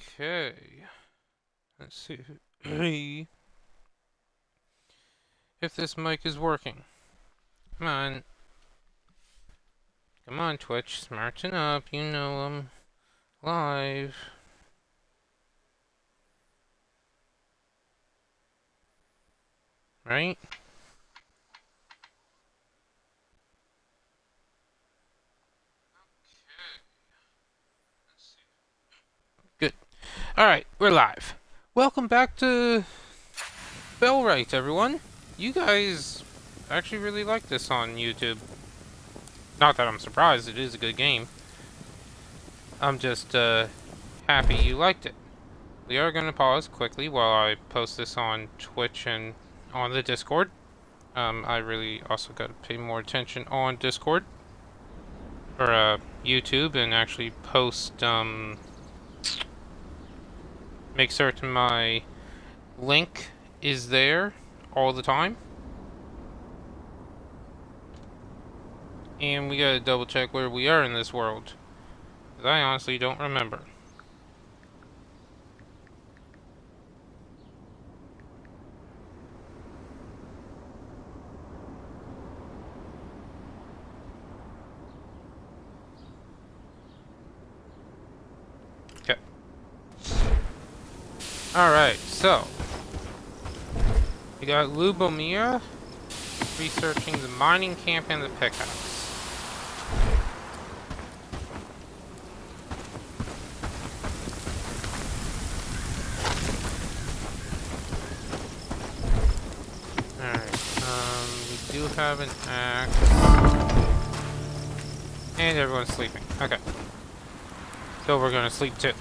Okay. Let's see if this mic is working. Come on. Come on, Twitch. Smarten up. You know I'm live. Right? Good. Alright, we're live. Welcome back to Bellwright, everyone. You guys actually really like this on YouTube. Not that I'm surprised, it is a good game. I'm just happy you liked it. We are going to pause quickly while I post this on Twitch and on the Discord. I really also got to pay more attention on Discord or YouTube and actually post, make certain my link is there all the time. And we gotta double check where we are in this world, because I honestly don't remember. Okay. Alright, so we got Lubomir researching the mining camp and the pickaxe. We do have an axe. And everyone's sleeping. Okay. So we're gonna sleep too.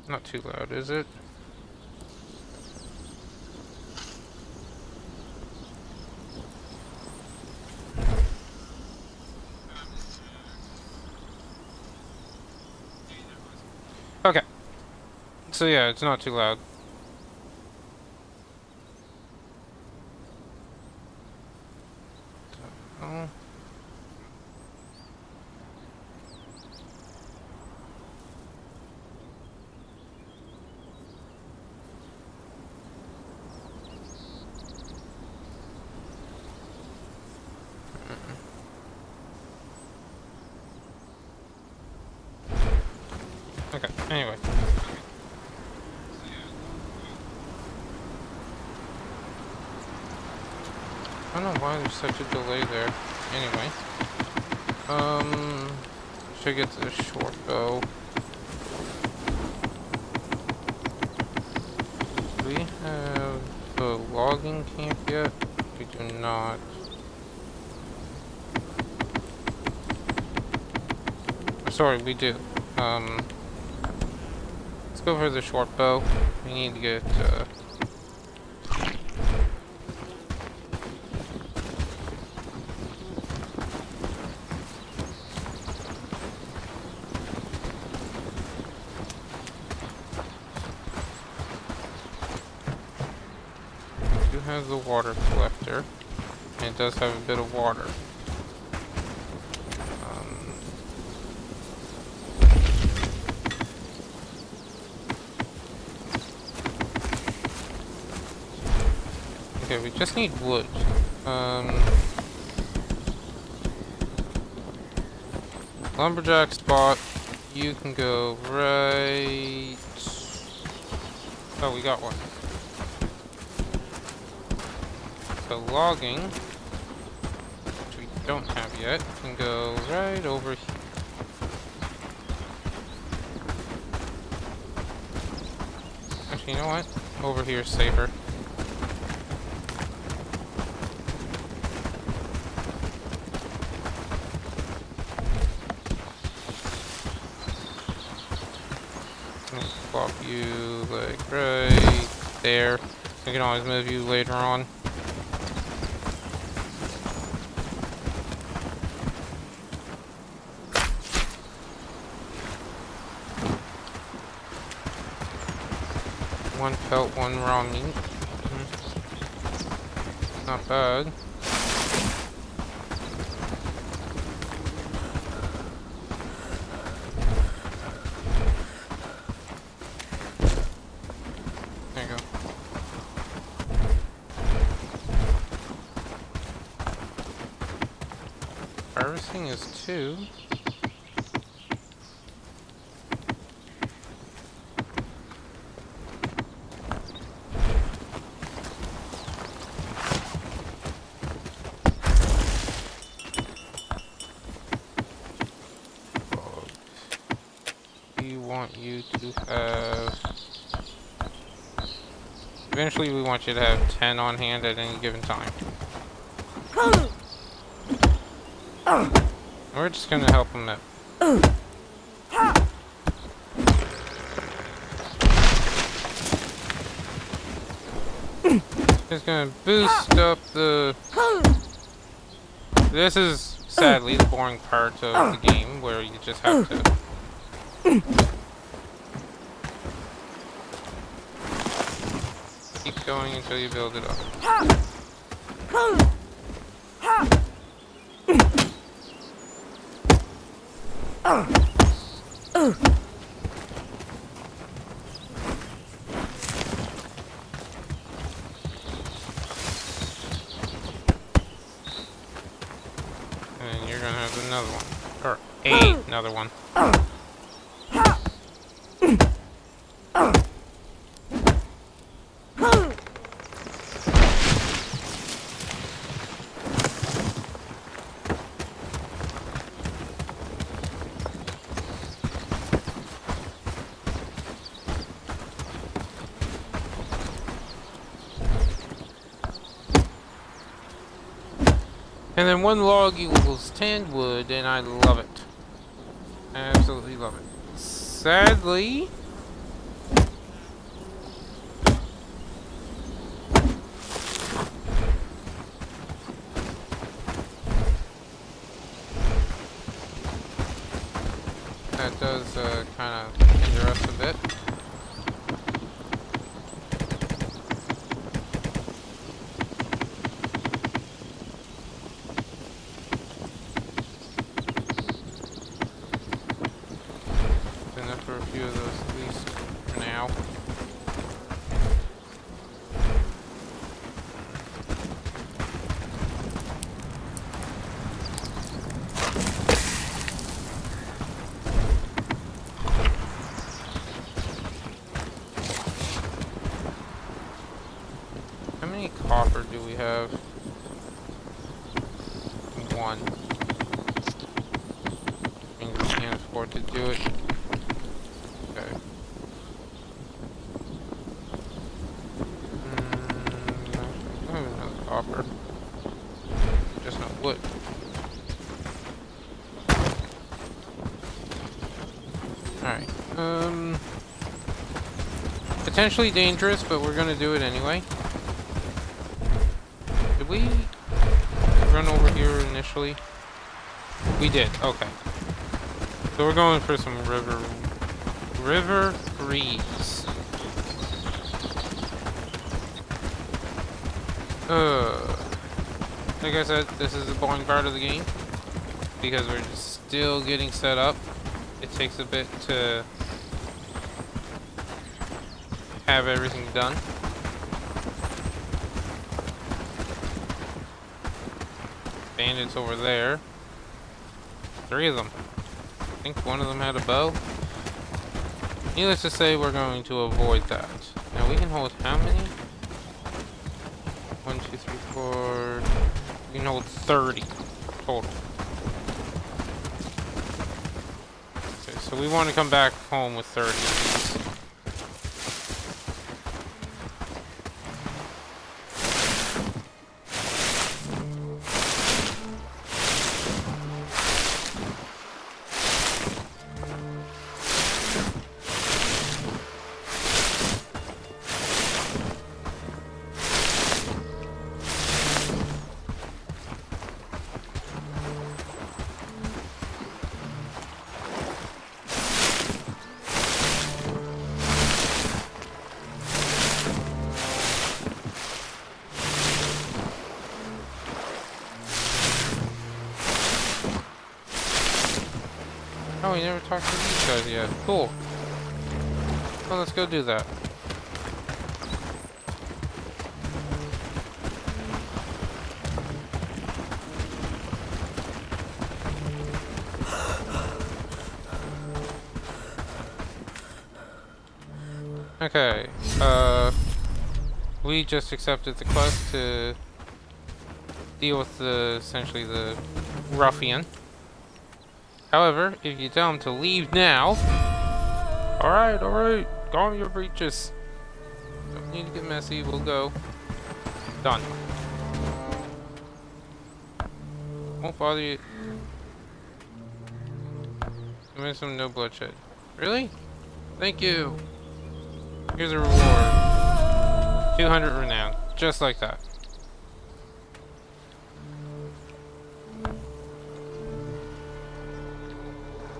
Not too loud, is it? Okay. So yeah, it's not too loud. Oh. Okay, anyway. I don't know why there's such a delay there. Anyway. Should get the short bow. Do we have the logging camp yet? We do not. Sorry, we do. Let's go for the short bow. We need to get, do have the water collector, and it does have a bit of water. Okay, we just need wood. Lumberjack spot. You can go right. Oh, we got one. So logging, which we don't have yet, can go right over here. Actually, you know what? Over here is safer. Swap you like right there. We can always move you later on. One pelt, one raw meat. not bad. There you go. Harvesting is 2. We want you to have... Eventually we want you to have 10 on hand at any given time. We're just gonna help him out. Just gonna boost up the... This is, sadly, the boring part of the game, where you just have to... keep going until you build it up. And you're gonna have another one. Or another one. And then 1 log equals 10 wood, and I love it. I absolutely love it. Sadly... that does kind of hinder us a bit. For a few of those at least for now. How many copper do we have? 1. Means we can't afford to do it. Okay. I have another copper. Just not wood. Alright. Potentially dangerous, but we're gonna do it anyway. Did we run over here initially? We did, okay. So we're going for some river breeze. Like I said, this is the boring part of the game because we're just still getting set up. It takes a bit to have everything done. Bandits over there. 3 of them. I think one of them had a bow. Needless to say, we're going to avoid that. Now we can hold how many? 1, 2, 3, 4. We can hold 30 total. Okay, so we want to come back home with 30 of these. Oh, we never talked to these guys yet. Cool. Well, let's go do that. Okay, we just accepted the quest to deal with essentially the ruffian. However, if you tell him to leave now... Alright, go on your breeches. Don't need to get messy, we'll go. Done. Won't bother you. Give me some no bloodshed. Really? Thank you. Here's a reward. 200 renown. Just like that.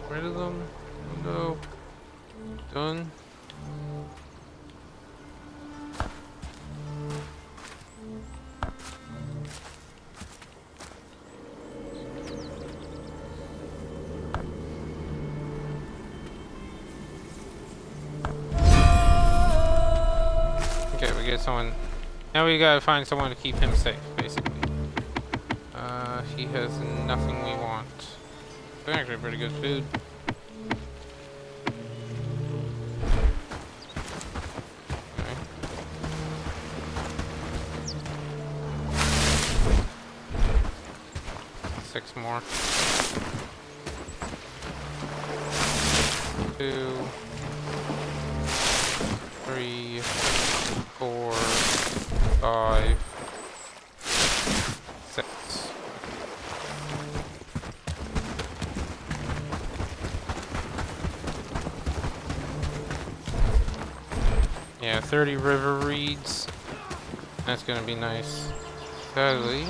Rid of them. No. Done. Okay, we get someone. Now we gotta find someone to keep him safe, basically. He has nothing we want. It's actually pretty good food. Okay. 6 more. 2, 3, 4, 5, 6. Yeah, 30 river reeds. That's gonna be nice. Sadly,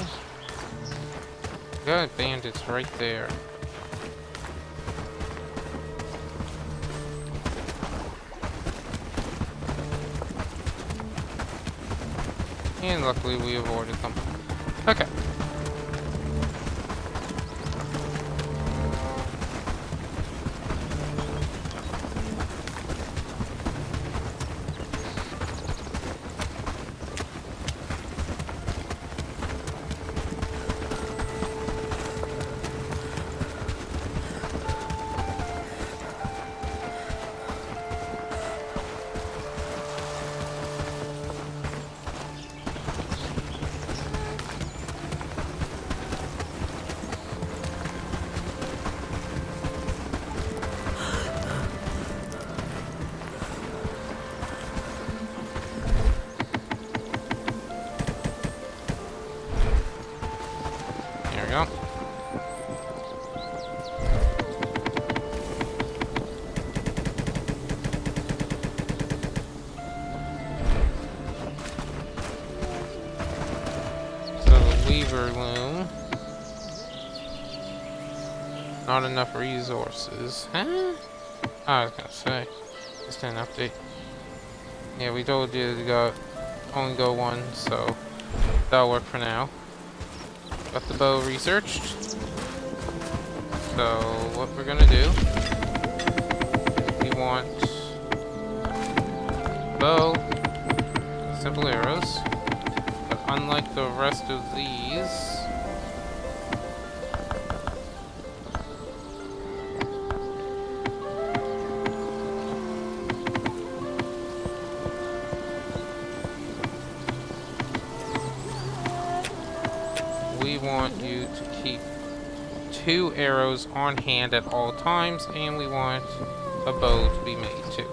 got bandits right there. And luckily we avoided them. Okay. There we go. So the lever loom. Not enough resources. Huh? Oh, I was gonna say. Just an update. Yeah, we told you to go only go one, so that'll work for now. Got the bow researched. So what we're gonna do, we want bow, simple arrows, but unlike the rest of these, we want you to keep 2 arrows on hand at all times, and we want a bow to be made too.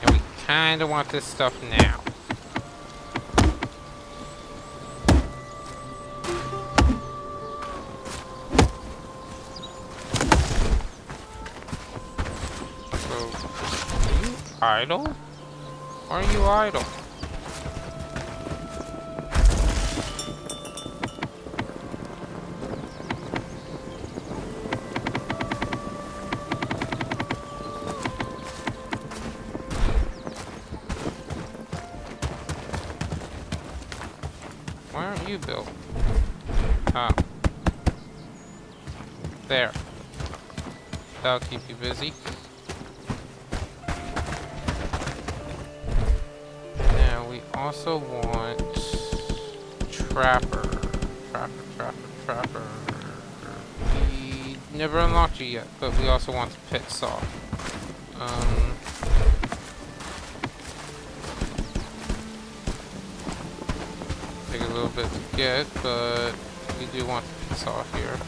And we kinda want this stuff now. Idle? Are you idle? have you built? Oh. There. That'll keep you busy. Now we also want Trapper. Trapper. We never unlocked you yet, but we also want the pit saw. Take a little bit to get, but we do want the pit saw here.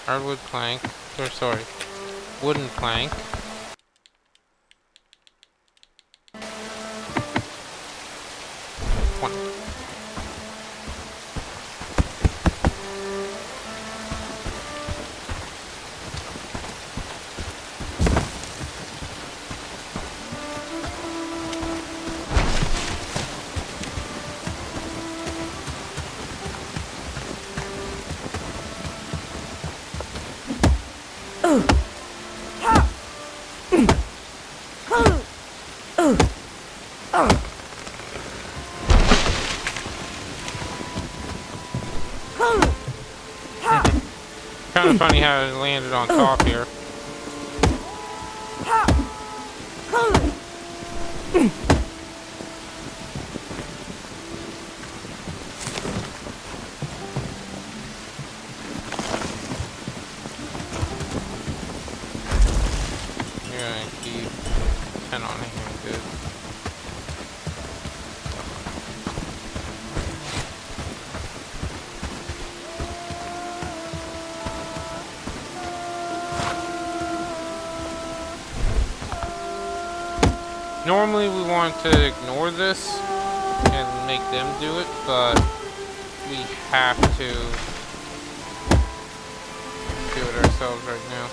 Hardwood plank, or sorry, wooden plank. One. Kind of funny how it landed on top here. You're gonna keep 10 on here, good. Normally we want to ignore this and make them do it, but we have to do it ourselves right now.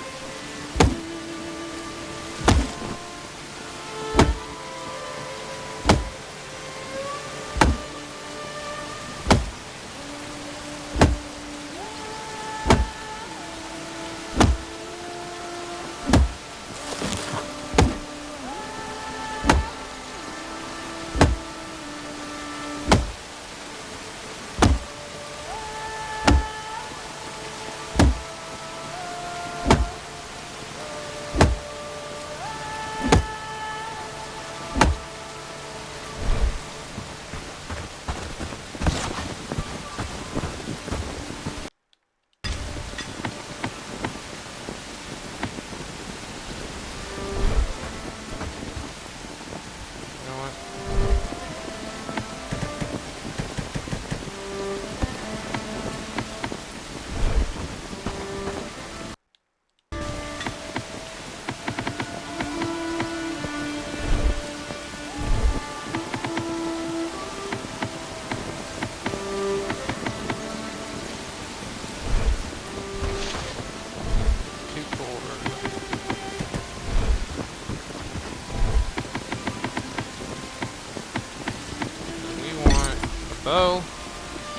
Bow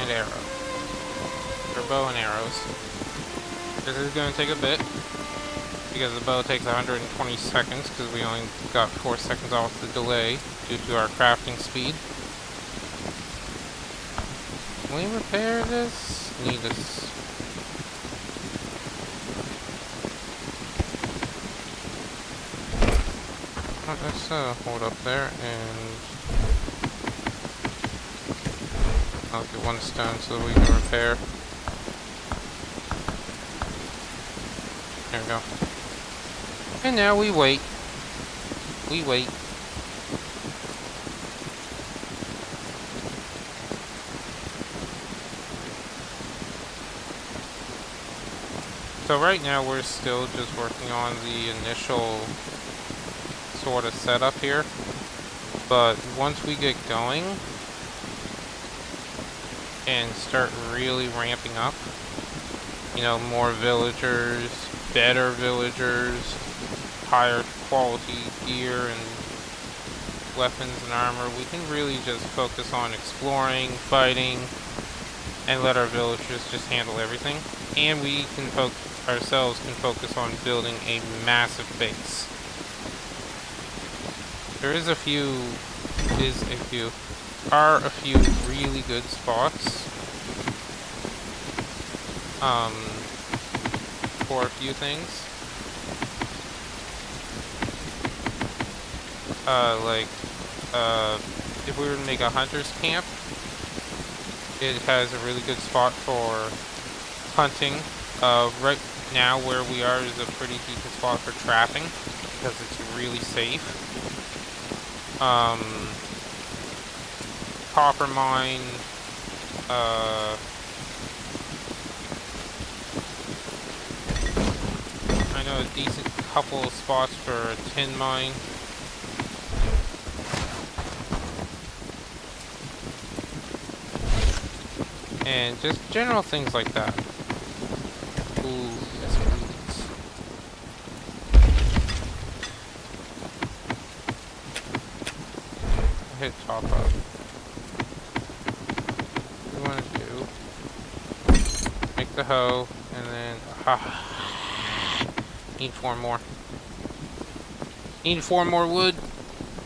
and arrow. Or bow and arrows. This is going to take a bit, because the bow takes 120 seconds, because we only got 4 seconds off the delay due to our crafting speed. Can we repair this? Need this. Let's hold up there and I'll get 1 stone so that we can repair. There we go. And now we wait. We wait. So right now we're still just working on the initial sort of setup here. But once we get going and start really ramping up, you know, more villagers, better villagers, higher quality gear and weapons and armor, we can really just focus on exploring, fighting, and let our villagers just handle everything. and we can ourselves can focus on building a massive base. There is a few really good spots for a few things. If we were to make a hunter's camp, it has a really good spot for hunting. Right now where we are is a pretty decent spot for trapping because it's really safe. Copper mine, I know a decent couple of spots for a tin mine. And just general things like that. Ooh, yes please. Hit top up. What we want to do, make the hoe, and then, need 4 more. Need 4 more wood,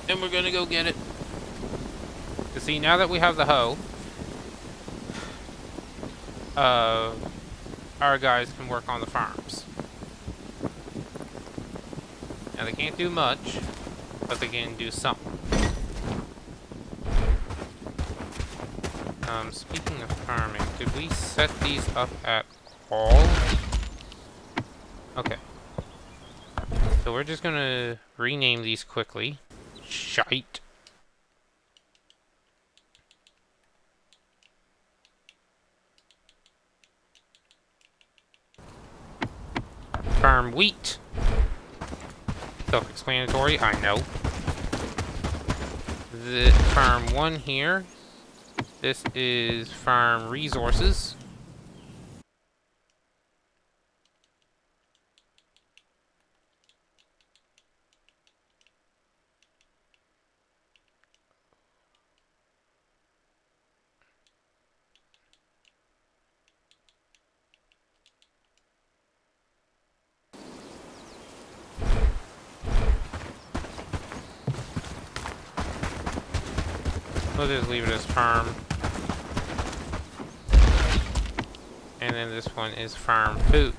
and we're gonna go get it. You see, now that we have the hoe, our guys can work on the farms. Now they can't do much, but they can do something. Speaking of farming, did we set these up at all? Okay. So we're just gonna rename these quickly. Shite. Farm wheat. Self-explanatory, I know. The farm 1 here. This is farm resources. We'll just leave it as farm. And then this one is farm food.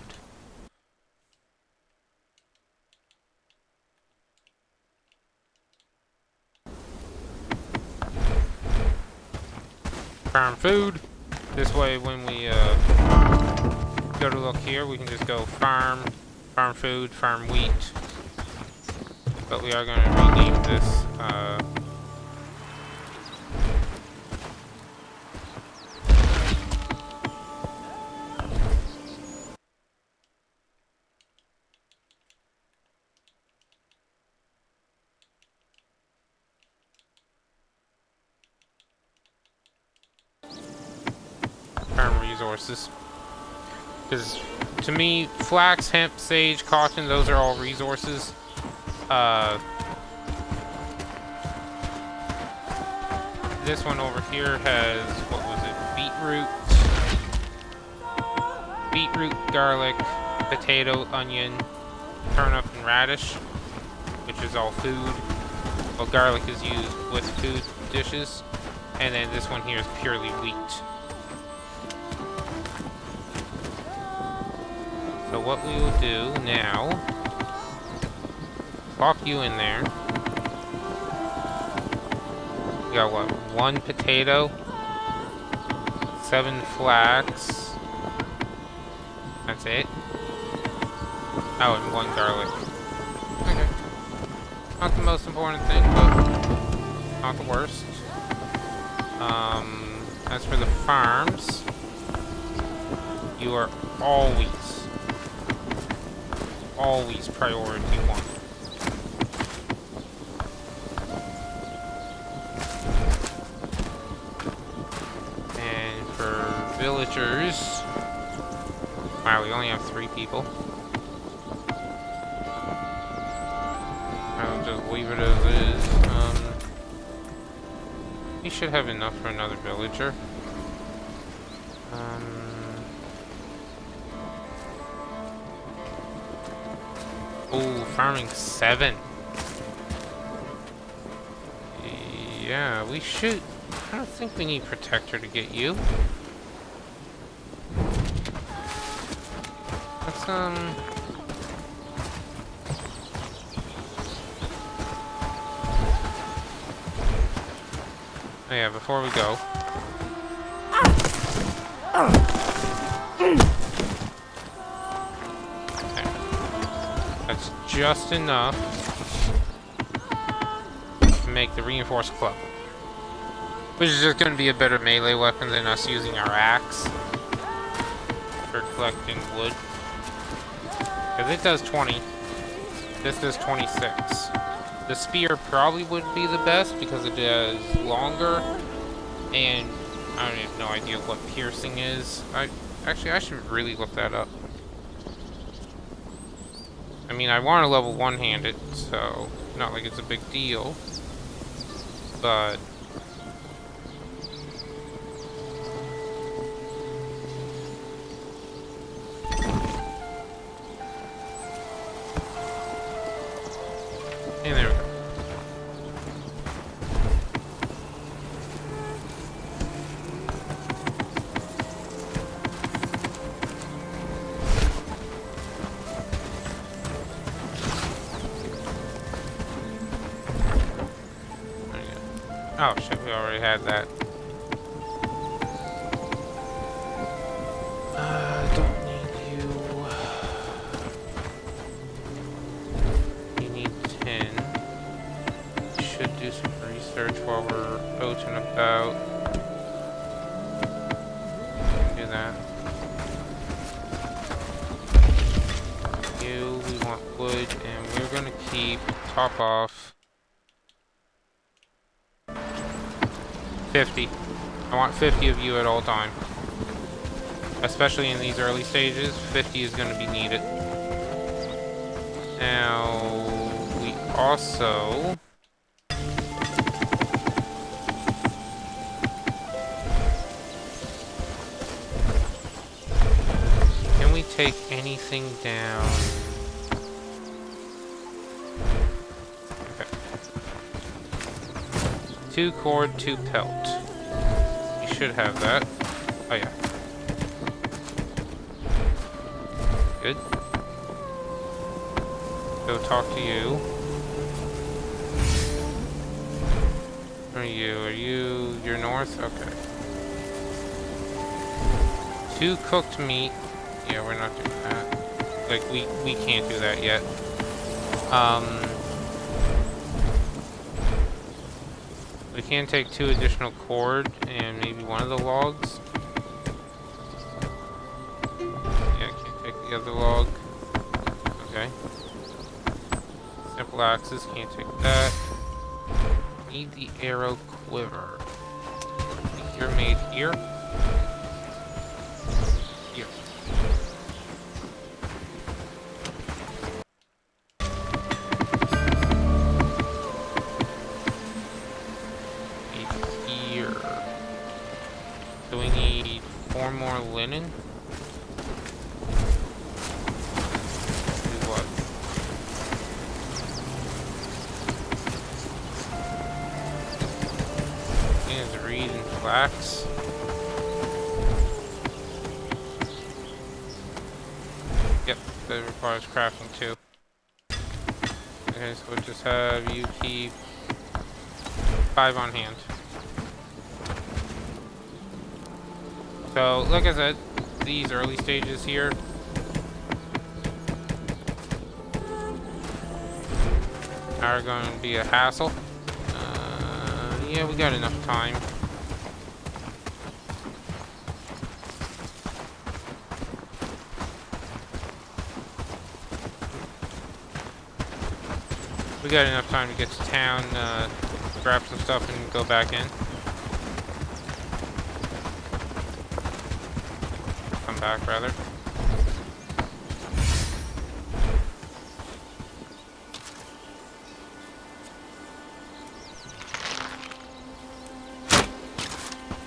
Farm food. This way when we go to look here, we can just go farm, farm food, farm wheat. But we are going to rename this farm resources. Because to me, flax, hemp, sage, cotton, those are all resources. This one over here has, what was it, beetroot, garlic, potato, onion, turnip, and radish, which is all food. Well, garlic is used with food dishes, and then this one here is purely wheat. So what we will do now, plop you in there. We got what, 1 potato, 7 flax, that's it. Oh, and 1 garlic. Okay. Not the most important thing, but not the worst. As for the farms, you are always priority 1. And for villagers, wow, we only have 3 people. I'll just leave it as is. We should have enough for another villager. Oh, farming 7. Yeah, we should. I don't think we need protector to get you. Let's Oh yeah, before we go. There. That's just enough to make the reinforced club. Which is just going to be a better melee weapon than us using our axe for collecting wood. Because it does 20. This does 26. The spear probably would be the best because it is longer. And I don't have no idea what piercing is. Actually, I should really look that up. I mean, I want to level one-handed, so not like it's a big deal. But and there we go. Oh shit, we already had that. Don't need you. You need 10. We should do some research while we're out and about. Do that. You, we want wood, and we're gonna keep top off 50. I want 50 of you at all time. Especially in these early stages, 50 is going to be needed. Now, we also can we take anything down? Okay. 2 cord, 2 pelt. You should have that. Oh yeah. Good. Go talk to you. Where are you? Are you... You're north? Okay. 2 cooked meat. Yeah, we're not doing that. Like, we can't do that yet. We can take 2 additional cord and maybe one of the logs. Yeah, can't take the other log. Okay. Simple axes, can't take that. Need the arrow quiver. You're made here. Here. So we need 4 more linen. Do what? Is reed and flax. Yep, that requires crafting too. Okay, so we'll just have you keep 5 on hand. So, like I said, these early stages here are going to be a hassle. Yeah, we got enough time. We got enough time to get to town, grab some stuff and go back in. Back rather.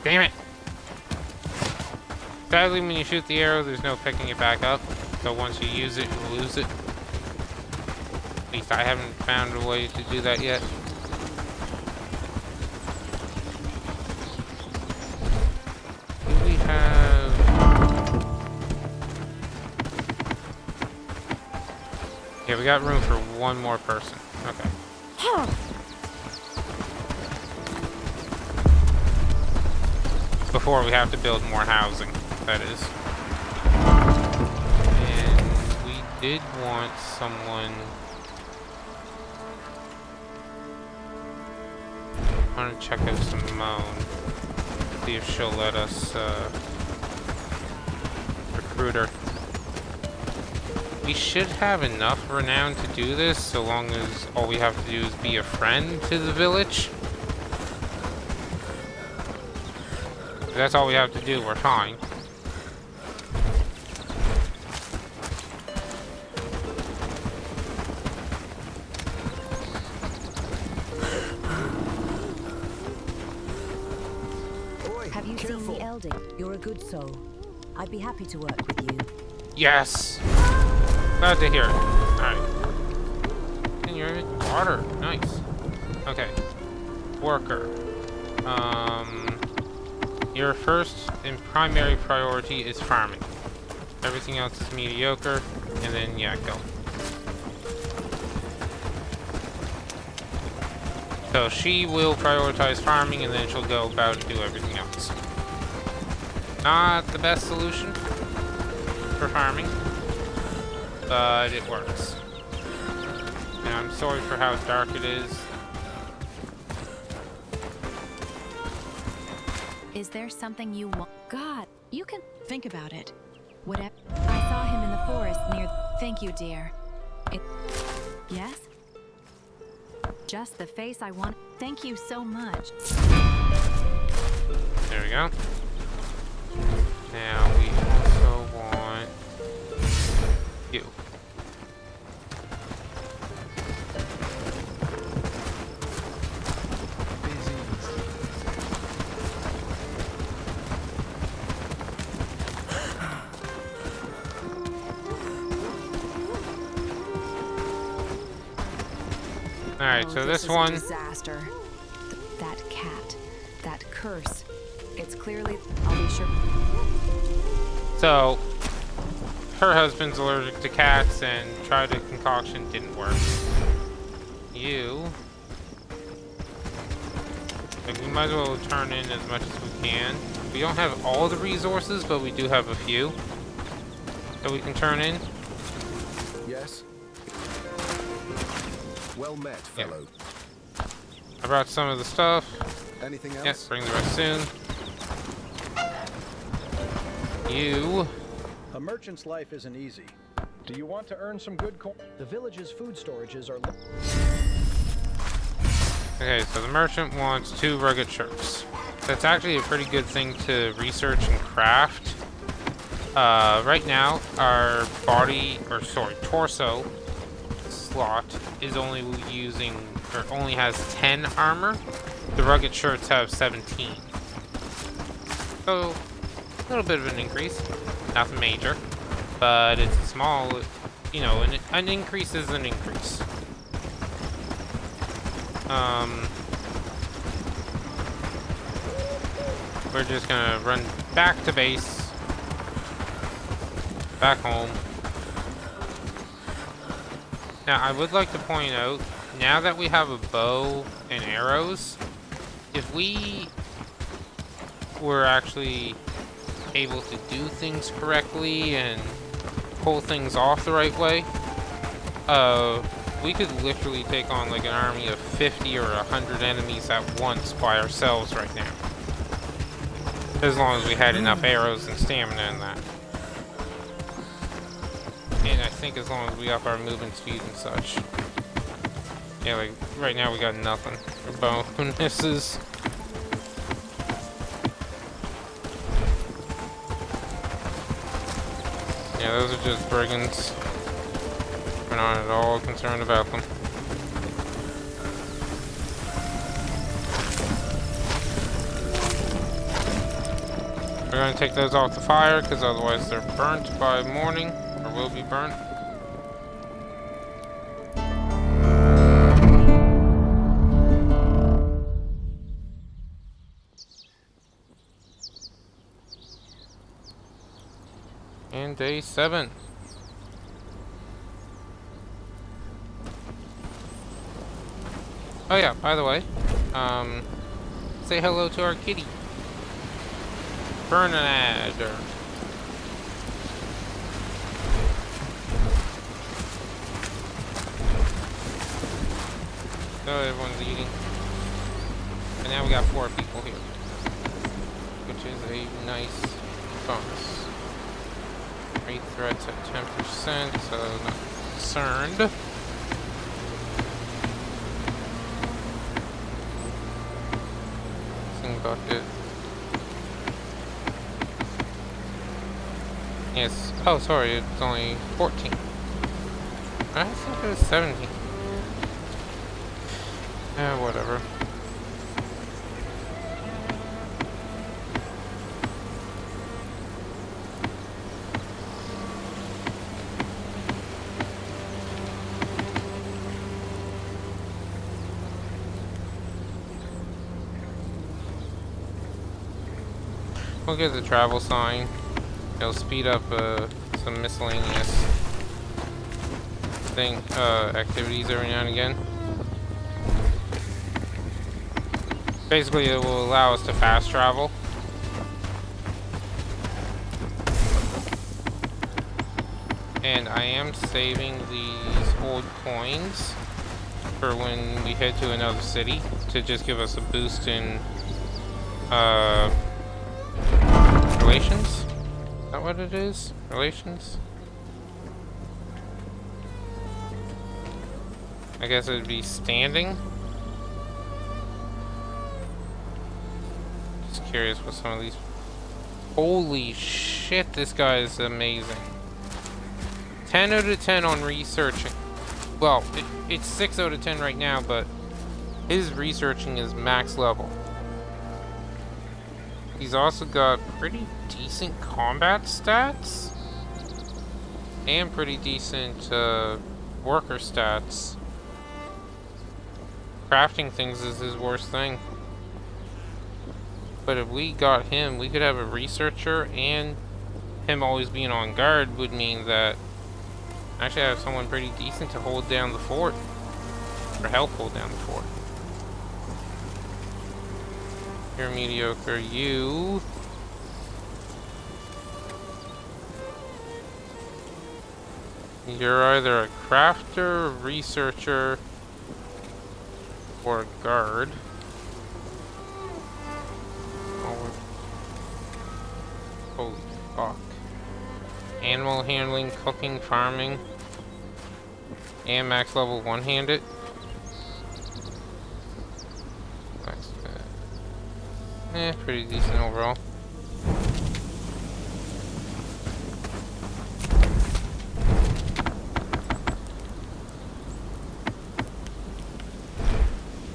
Damn it! Sadly, when you shoot the arrow, there's no picking it back up. So once you use it, you lose it. least I haven't found a way to do that yet. Do we have... Yeah, we got room for one more person. Okay. Before we have to build more housing, that is. And we did want someone... I want to check out Simone. See if she'll let us recruit her. We should have enough renown to do this, so long as all we have to do is be a friend to the village. If that's all we have to do, we're fine. Have you seen the Elder? You're a good soul. I'd be happy to work with you. Yes! Glad to hear it. Alright. And you're water. Nice. Okay. Worker. Your first and primary priority is farming. Everything else is mediocre. And then, yeah, go. So she will prioritize farming, and then she'll go about and do everything else. Not the best solution for farming, but it works. And I'm sorry for how dark it is. Is there something you want? God, you can think about it. Whatever. I saw him in the forest near... Thank you, dear. Yes? Just the face I want. Thank you so much. There we go. Now we also want you. Alright, so this one... Disaster. That cat. That curse. It's clearly... I'll be sure... So, her husband's allergic to cats and tried a concoction, didn't work. You... Like, we might as well turn in as much as we can. We don't have all the resources, but we do have a few that we can turn in. Yes. Well met, fellow. Yeah. I brought some of the stuff. Anything else? Yes, bring the rest soon. You. A merchant's life isn't easy. Do you want to earn some good coin? The village's food storages are... Okay, so the merchant wants 2 rugged shirts. That's actually a pretty good thing to research and craft. Right now, our torso slot is only using, or only has 10 armor. The rugged shirts have 17. So, a little bit of an increase. Nothing major. But it's a small, you know, an increase is an increase. We're just gonna run back to base. Back home. Now, I would like to point out, now that we have a bow and arrows, if we were actually able to do things correctly and pull things off the right way, we could literally take on like an army of 50 or 100 enemies at once by ourselves right now. As long as we had enough arrows and stamina and that. And I think as long as we up our movement speed and such. Yeah, like, right now we got nothing. Our bonuses. Yeah, those are just brigands. We're not at all concerned about them. We're going to take those off the fire, because otherwise they're burnt by morning, or will be burnt. And day 7. Oh yeah, by the way, say hello to our kitty. Bernard. So everyone's eating. And now we got 4 people here. Which is a nice bonus. Rate threats at 10%, so not concerned. Bucket. Yes. Oh, sorry. It's only 14. I think it was 17. Whatever. We'll get the travel sign. It'll speed up some miscellaneous activities every now and again. Basically, it will allow us to fast travel. And I am saving these old coins for when we head to another city to just give us a boost in relations? Is that what it is? Relations? I guess it would be standing. Just curious what some of these... Holy shit, this guy is amazing. 10 out of 10 on researching. Well, it's 6 out of 10 right now, but his researching is max level. He's also got pretty decent combat stats and pretty decent worker stats. Crafting things is his worst thing. But if we got him, we could have a researcher, and him always being on guard would mean that actually I have someone pretty decent to hold down the fort, or help hold down the fort. You're mediocre, you. You're either a crafter, researcher, or a guard. Oh, holy fuck. Animal handling, cooking, farming, and max level one-handed. Pretty decent overall.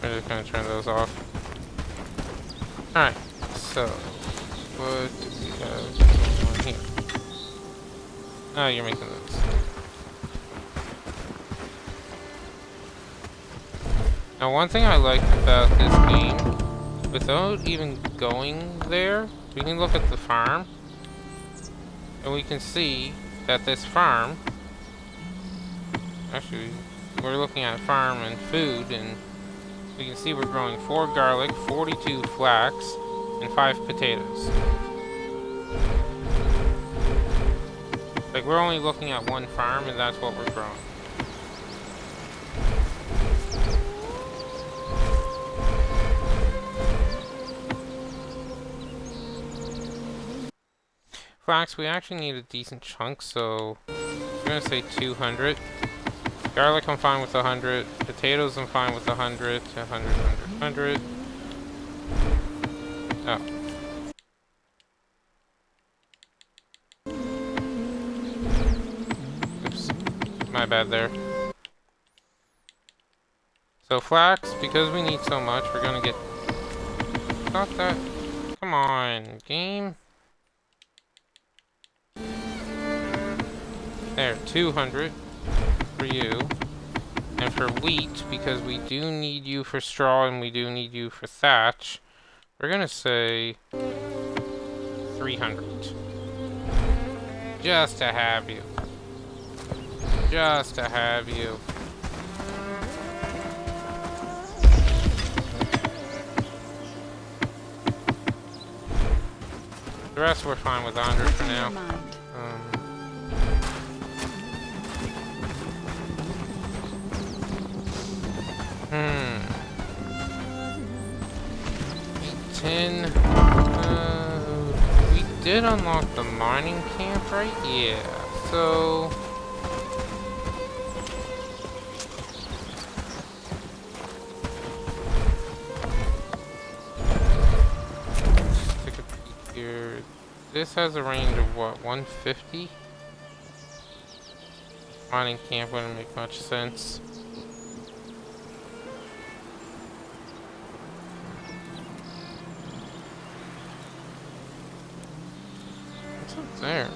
I'm just gonna turn those off. Alright, so what do we have going on here? Oh, you're making those. Now, one thing I like about this game, without even going there, we can look at the farm, and we can see that this farm, actually, we're looking at farm and food, and we can see we're growing 4 garlic, 42 flax, and 5 potatoes. Like, we're only looking at one farm, and that's what we're growing. Flax, we actually need a decent chunk, so I'm gonna say 200. Garlic, I'm fine with 100. Potatoes, I'm fine with 100. 100, 100, 100. Oh. Oops. My bad there. So flax, because we need so much, we're gonna get... Not that... Come on, game. There, 200 for you. And for wheat, because we do need you for straw and we do need you for thatch, we're gonna say 300. Just to have you. Just to have you. The rest we're fine with 100 for now. Hmm. 10. We did unlock the mining camp, right? Yeah. So. Let's take a peek here. This has a range of what? 150? Mining camp wouldn't make much sense. What's up there?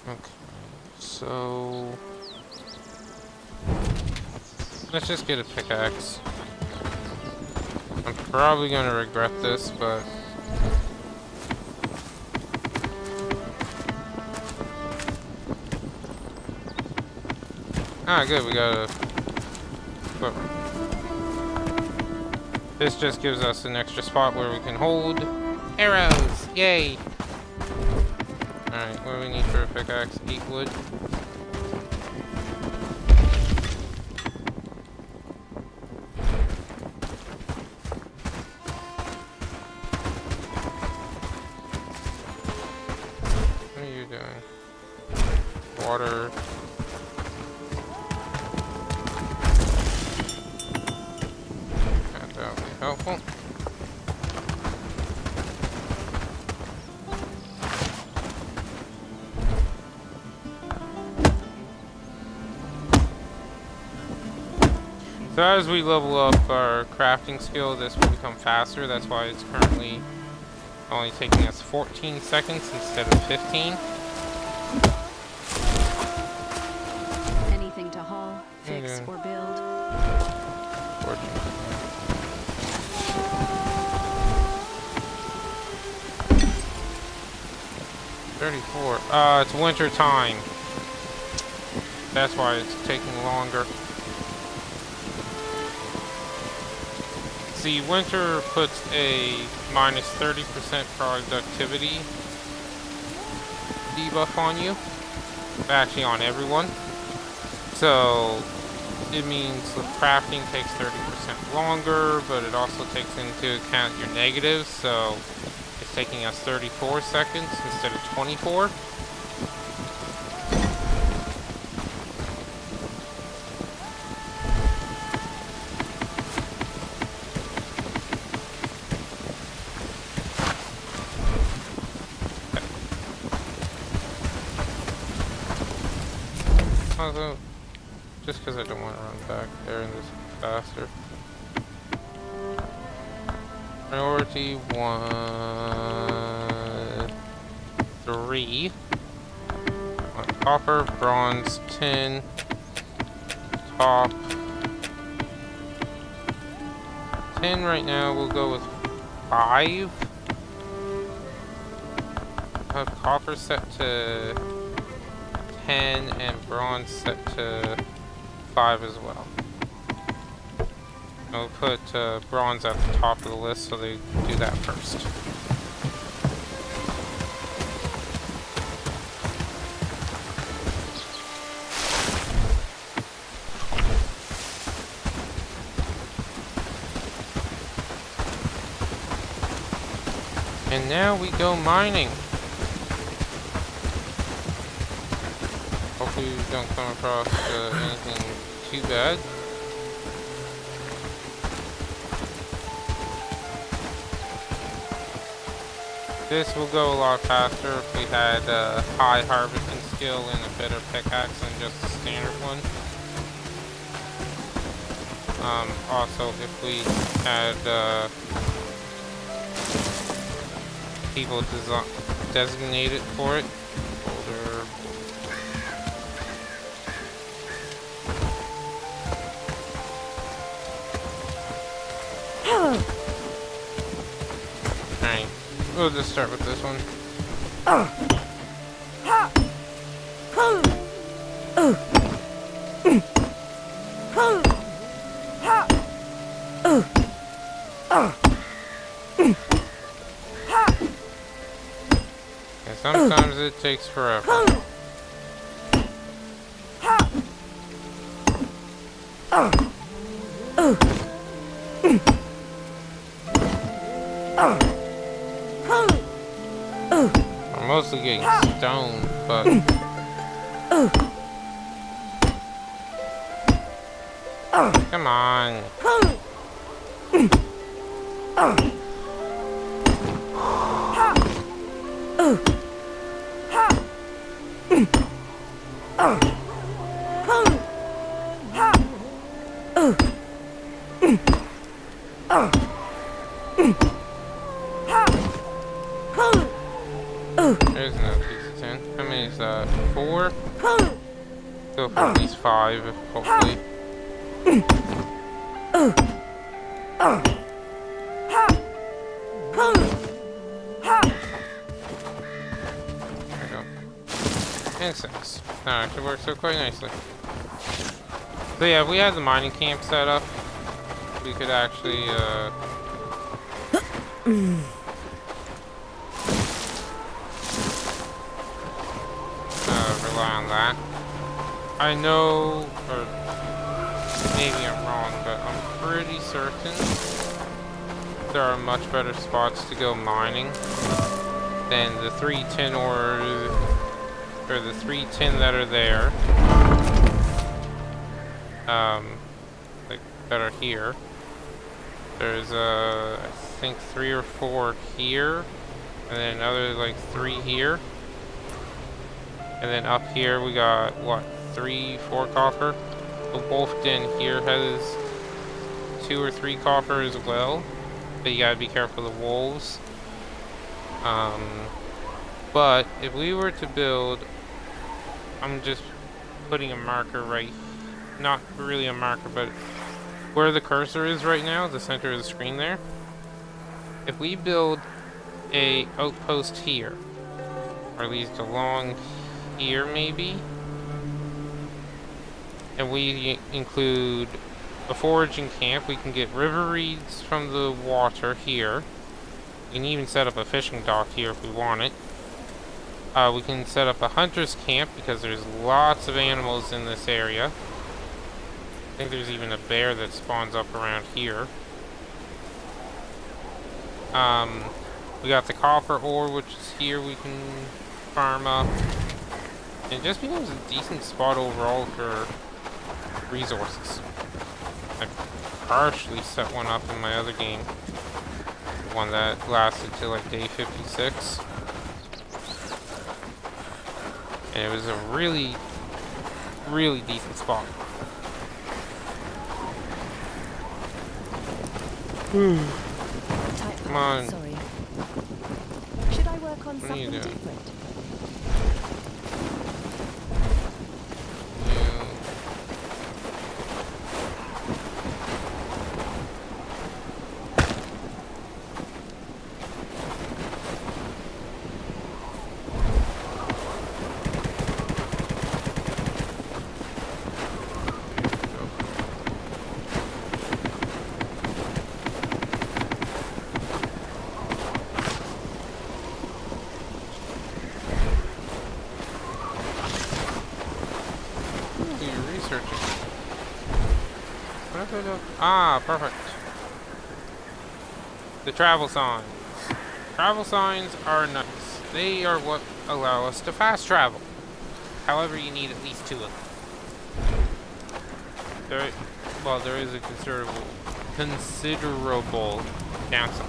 Okay, so let's just get a pickaxe. I'm probably gonna regret this, but good, we got a quiver. This just gives us an extra spot where we can hold arrows. Yay! Alright, what do we need for a pickaxe? 8 wood. What are you doing? Water. That would be helpful. So as we level up our crafting skill, this will become faster. That's why it's currently only taking us 14 seconds instead of 15. Anything to haul, fix, or build? 34. It's winter time. That's why it's taking longer. See, winter puts a minus 30% productivity debuff on you. Actually, on everyone. So, it means the crafting takes 30% longer, but it also takes into account your negatives, so it's taking us 34 seconds instead of 24. Also, just because I don't want to run back there and this is faster. Priority 1, 3. Copper, bronze, tin, top. 10 right now, we'll go with 5. Have copper set to 10 and bronze set to 5 as well. And we'll put bronze at the top of the list so they do that first. And now we go mining. Hopefully we don't come across anything too bad. This will go a lot faster if we had a high harvesting skill and a better pickaxe than just a standard one. Also, if we had people designated for it. Boulder. Alright, we'll just start with this one. And sometimes it takes forever. I'm mostly getting stoned, but come on. There's no piece of 10. How many is that? 4? Go for at least 5, hopefully. There we go. And 6. That actually works out quite nicely. So yeah, if we had the mining camp set up, we could actually, rely on that. I know, or maybe I'm wrong, but I'm pretty certain there are much better spots to go mining than the 3 tin ores, or the 3 tin that are there. Like, that are here. There's, I think 3 or 4 here, and then another, like, 3 here. And then up here we got, what, 3, 4 copper? The wolf den here has 2 or 3 copper as well. But you gotta be careful of the wolves. But if we were to build, I'm just putting a marker right, not really a marker, but where the cursor is right now, the center of the screen there. If we build a outpost here, or at least along here maybe, and we include a foraging camp, we can get river reeds from the water here. We can even set up a fishing dock here if we want it. We can set up a hunter's camp because there's lots of animals in this area. I think there's even a bear that spawns up around here. We got the copper ore, which is here, we can farm up. And it just becomes a decent spot overall for resources. I partially set one up in my other game. The one that lasted till like day 56. And it was a really, really decent spot. Come on. Sorry. Should I work on What are you something doing? different? Ah, perfect. The travel signs. Travel signs are nice. They are what allow us to fast travel. However, you need at least 2 of them. There is a considerable downside.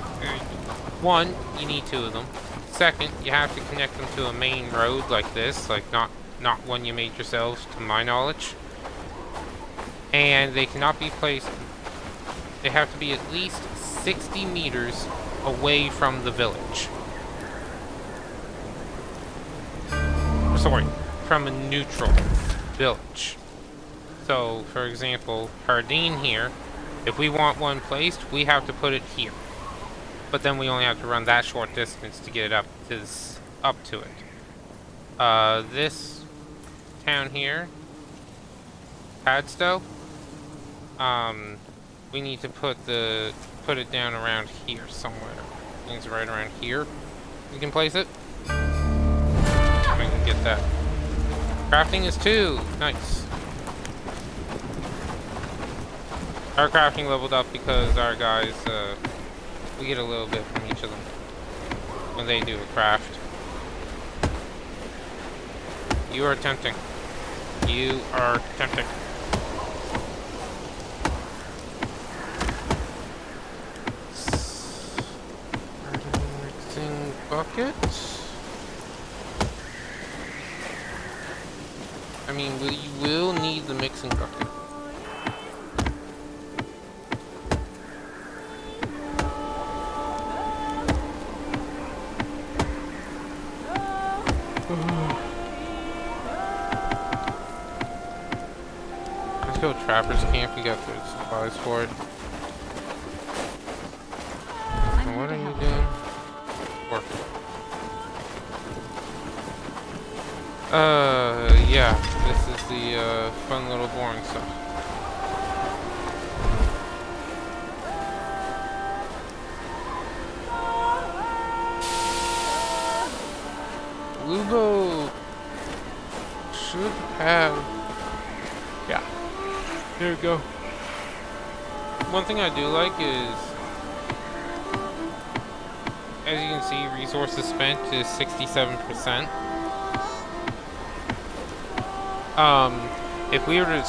1, you need 2 of them. Second, you have to connect them to a main road like this, like not one you made yourselves, to my knowledge. And they cannot be placed. They have to be at least 60 meters away from the village. sorry, from a neutral village. So, for example, Hardin here, if we want one placed, we have to put it here. But then we only have to run that short distance to get it up to it. This town here, Padstow, we need to put it down around here somewhere. I think it's right around here. We can place it. We can get that. Crafting is 2. Nice. Our crafting leveled up because our guys, we get a little bit from each of them when they do a craft. You are tempting. You are tempting. Mixing bucket. I mean, you will need the mixing bucket. Let's go Trapper's Camp. We got the supplies for it. And what are you doing? Working. Yeah. This is the fun little boring stuff. Lubo should have. Yeah. There we go. One thing I do like is, as you can see, resources spent is 67%. If we were to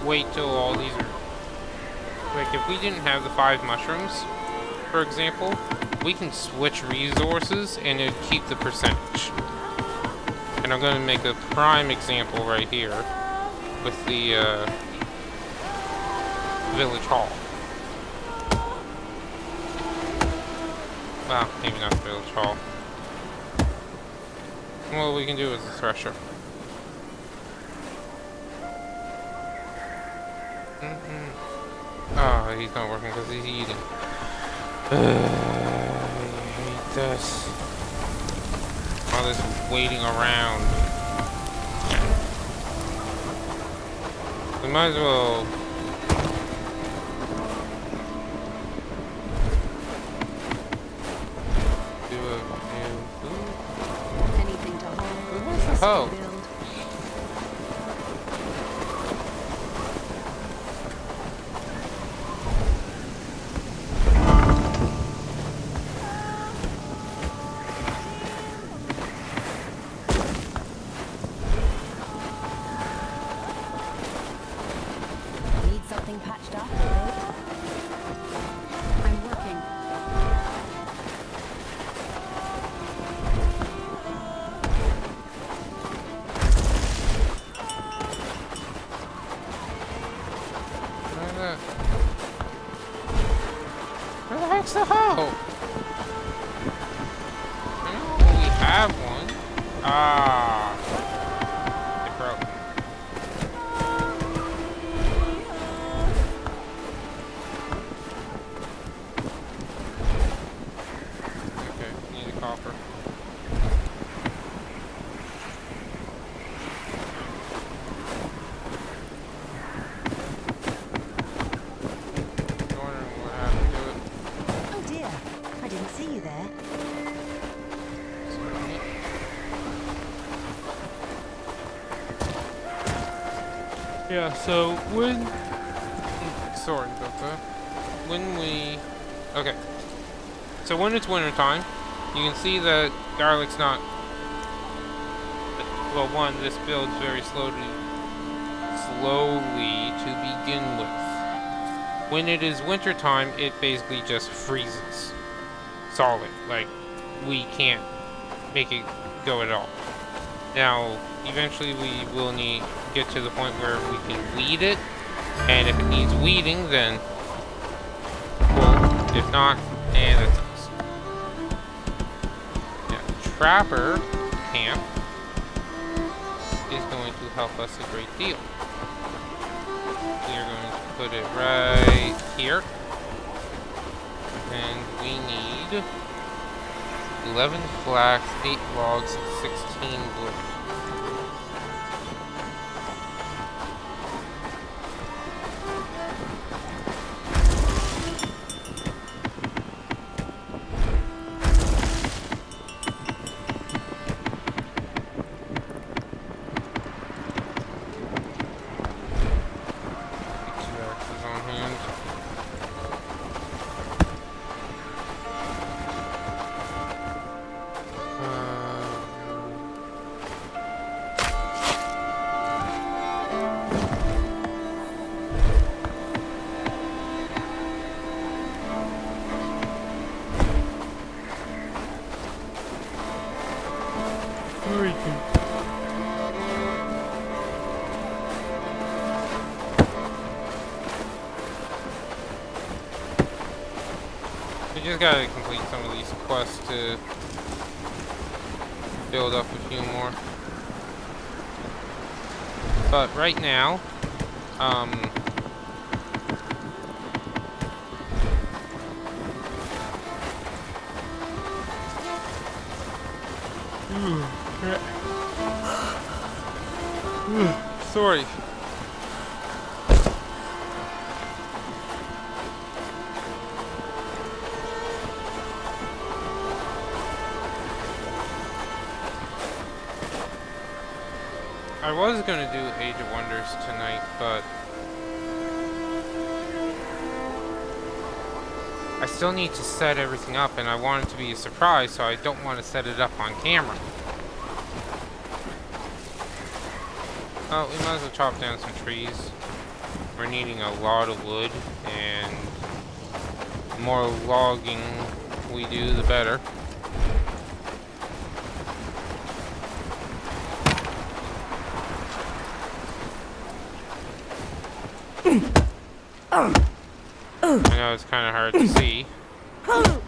wait till all these are, like, if we didn't have the 5 mushrooms, for example, we can switch resources and it'd keep the percentage. And I'm going to make a prime example right here with the village hall. Well, maybe not the village hall. What we can do is the thresher. Oh, he's not working because he's eating. I hate this. All this waiting around. We might as well. Do a new. Anything to hold. What's the hoe? Where the heck's the hoe? I know we have one. Ah. It broke. Okay, need a copper. Yeah, so when... Sorry about that. Okay. So when it's winter time, you can see that garlic's not... Well, one, this builds very slowly to begin with. When it is winter time, it basically just freezes. Solid. Like, we can't make it go at all. Now, eventually we will get to the point where we can weed it, and if it needs weeding, then cool. If not, and that's us. Yeah, Trapper Camp. help us a great deal. We are going to put it right here. And we need 11 flax, 8 logs, and 16 wood. We just gotta complete some of these quests to build up a few more. But right now, sorry. I was gonna do Age of Wonders tonight, but I still need to set everything up, and I want it to be a surprise, so I don't want to set it up on camera. Oh, we might as well chop down some trees. We're needing a lot of wood, and the more logging we do, the better. I know it's kind of hard to see. Well.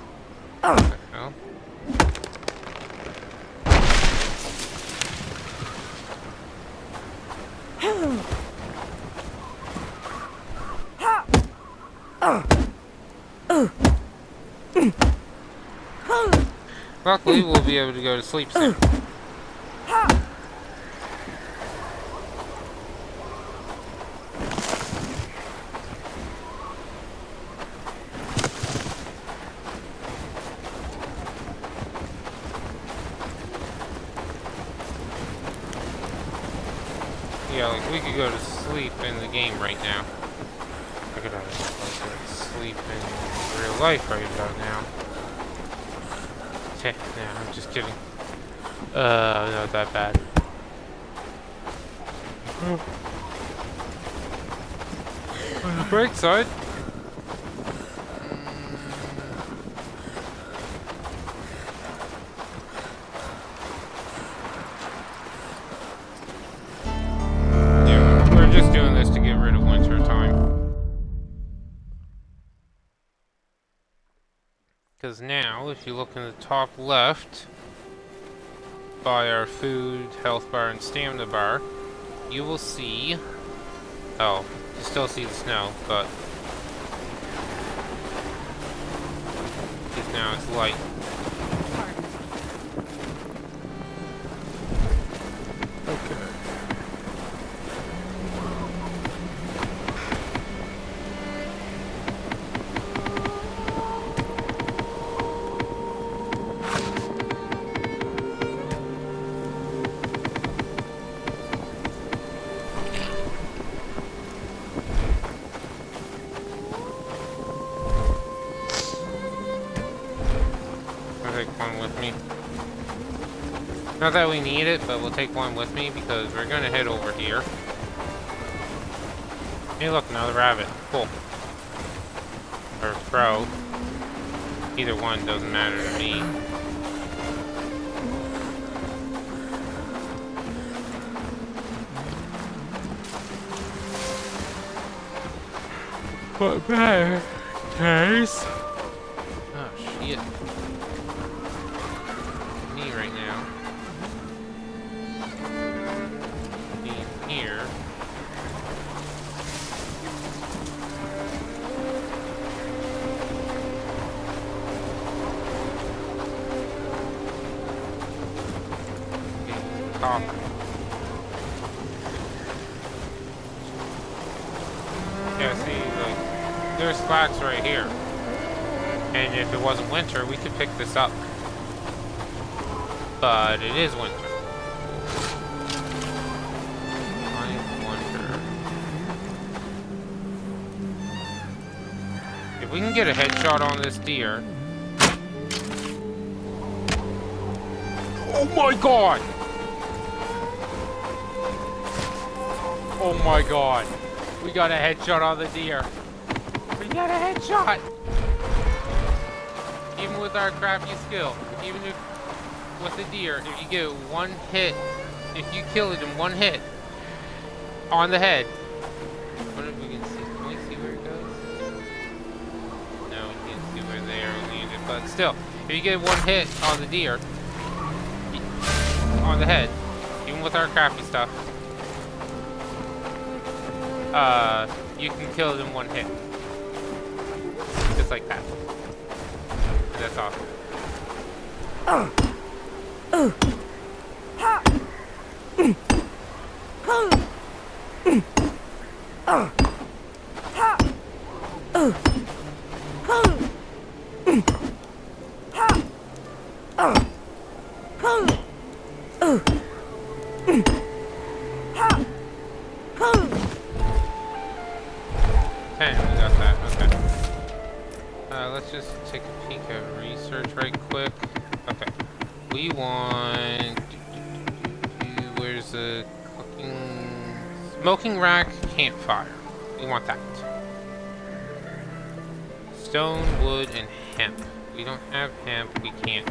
Luckily, we'll be able to go to sleep soon. Yeah, like we could go to sleep in the game right now. I could go to sleep in real life right about now. Nah, I'm just kidding. Not that bad. On the bright side. Yeah, we're just doing this to get rid of winter time. Because now, if you look in the top left, by our food, health bar, and stamina bar, you will see... Oh, you still see the snow, but... Because now it's light. Okay. Not that we need it, but we'll take one with me because we're gonna head over here. Hey look, another rabbit. Cool. Or crow. Either one doesn't matter to me. What better taste? Oh shit. Me right now. copper. Yeah, see, like, there's flax right here. And if it wasn't winter, we could pick this up. But it is winter. I wonder if we can get a headshot on this deer. Oh my god! Oh my god. We got a headshot on the deer. We got a headshot! Even with our crappy skill, even if with the deer, if you get one hit, if you kill it in one hit on the head, what if we can see? Can we see where it goes? No, we can't see where the arrow landed. But still, if you get one hit on the deer, on the head, even with our crappy stuff, you can kill it in one hit, just like that. That's awesome. Let's just take a peek at research right quick. Okay. We want... Where's the cooking... Smoking rack, campfire. We want that. Stone, wood, and hemp. We don't have hemp, we can't.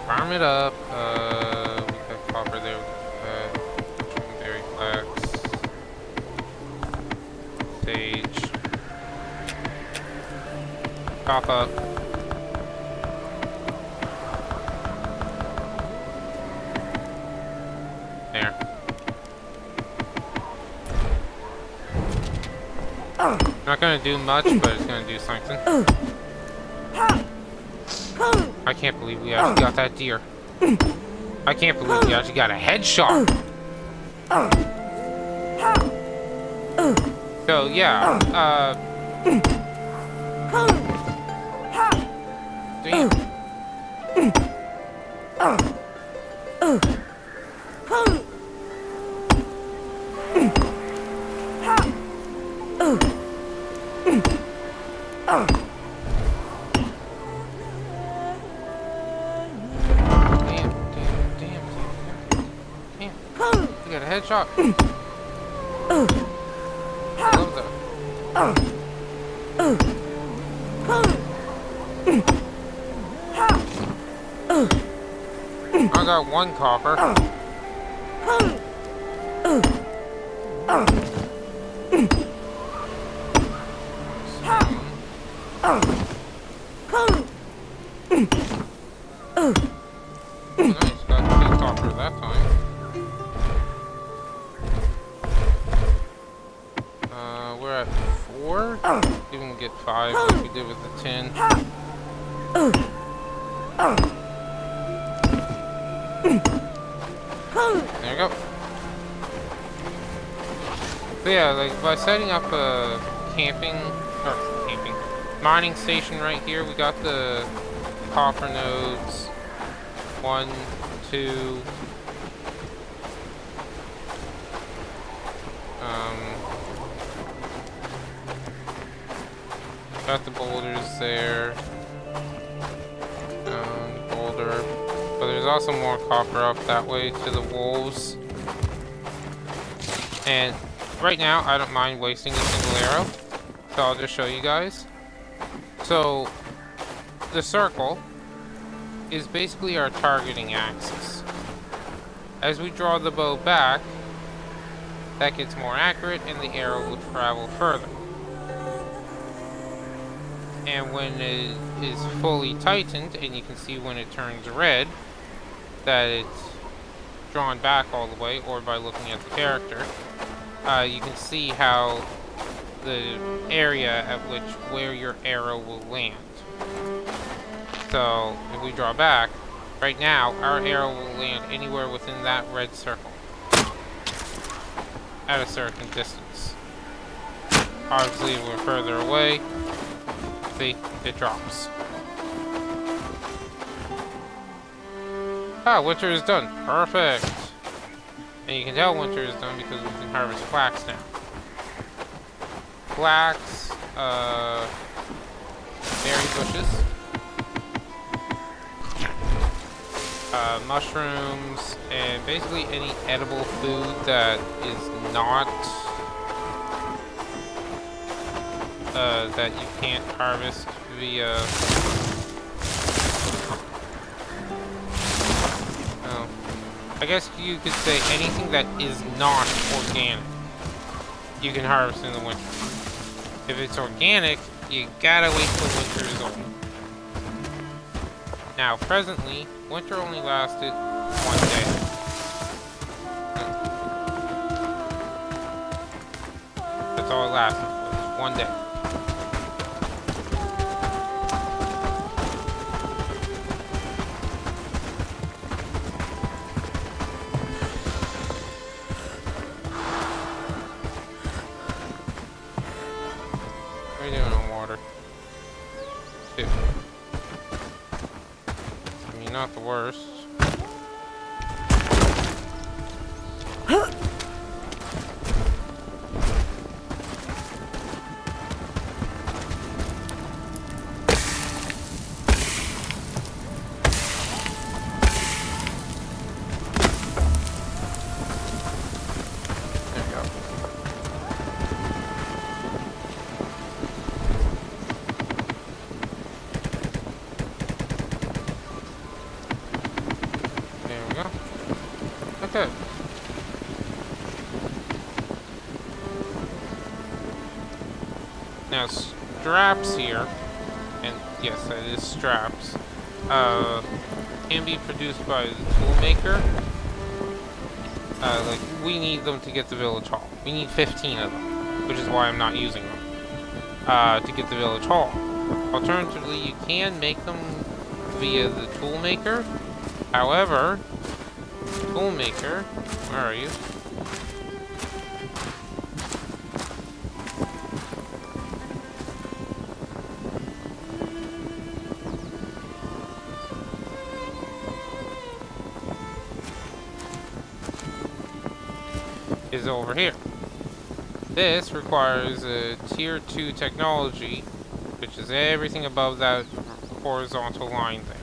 Farm it up. We got copper there. Berry flax. Sage. Pop up. There. Not gonna do much, but it's gonna do something. I can't believe we actually got that deer. I can't believe we actually got a headshot. So yeah, damn. We got a headshot. I love that. I got one copper. Nice, got 2 copper that time. We're at 4. We can get 5 like we did with the 10. There you go. So yeah, like by setting up a mining station right here, we got the copper nodes. 1, 2. Got the boulders there. Boulder. But there's also more copper up that way to the wolves. And right now, I don't mind wasting a single arrow. So I'll just show you guys. So, the circle is basically our targeting axis. As we draw the bow back, that gets more accurate and the arrow will travel further. And when it is fully tightened, and you can see when it turns red, that it's drawn back all the way, or by looking at the character, you can see how the area at where your arrow will land. So, if we draw back, Right now, our arrow will land anywhere within that red circle. At a certain distance. Obviously, if we're further away, see, it drops. Ah, winter is done. Perfect. And you can tell winter is done because we can harvest flax now. Flax, berry bushes, mushrooms, and basically any edible food that is not, that you can't harvest via, oh, I guess you could say anything that is not organic, you can harvest in the winter. If it's organic, you gotta wait till winter is over. Now, presently, winter only lasted 1 day. That's all it lasted for, 1 day. What are you doing on water? Two. I mean, not the worst. Okay. Now straps here, and yes, that is straps, can be produced by the toolmaker. Like, we need them to get the village hall. We need 15 of them, which is why I'm not using them, to get the village hall. Alternatively, you can make them via the toolmaker. However, toolmaker, where are you? Is over here. This requires a tier 2 technology, which is everything above that horizontal line there.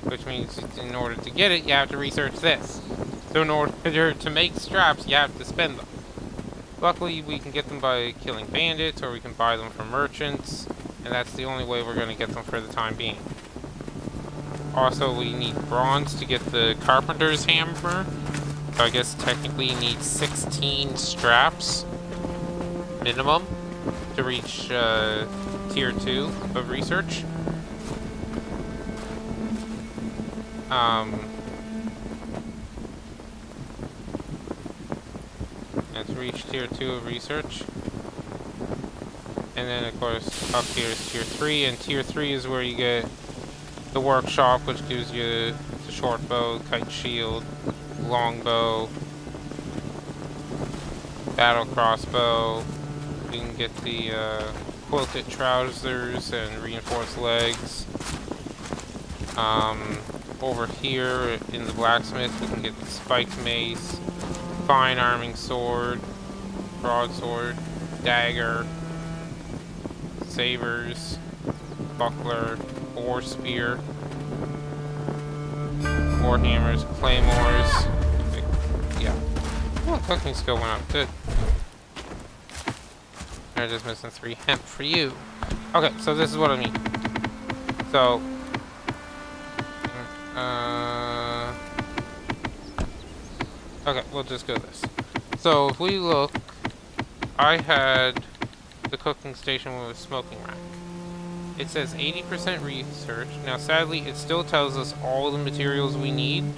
Which means in order to get it, you have to research this. So in order to make straps, you have to spend them. Luckily, we can get them by killing bandits, or we can buy them from merchants, and that's the only way we're going to get them for the time being. Also, we need bronze to get the carpenter's hammer. So I guess technically you need 16 straps minimum to reach tier 2 of research. And to reach tier 2 of research. And then of course up here is tier 3, and tier 3 is where you get the workshop, which gives you the short bow, kite shield, longbow, battle crossbow. You can get the quilted trousers and reinforced legs. Over here in the blacksmith, we can get the spiked mace, fine arming sword, broadsword, dagger, sabers, buckler, war spear, war hammers, claymores. Yeah. Oh, cooking skill went up. Good. I'm just missing 3 hemp for you. Okay, so this is what I need. So, okay, we'll just go this. So if we look, I had the cooking station with a smoking rack. It says 80% research. Now sadly, it still tells us all the materials we need,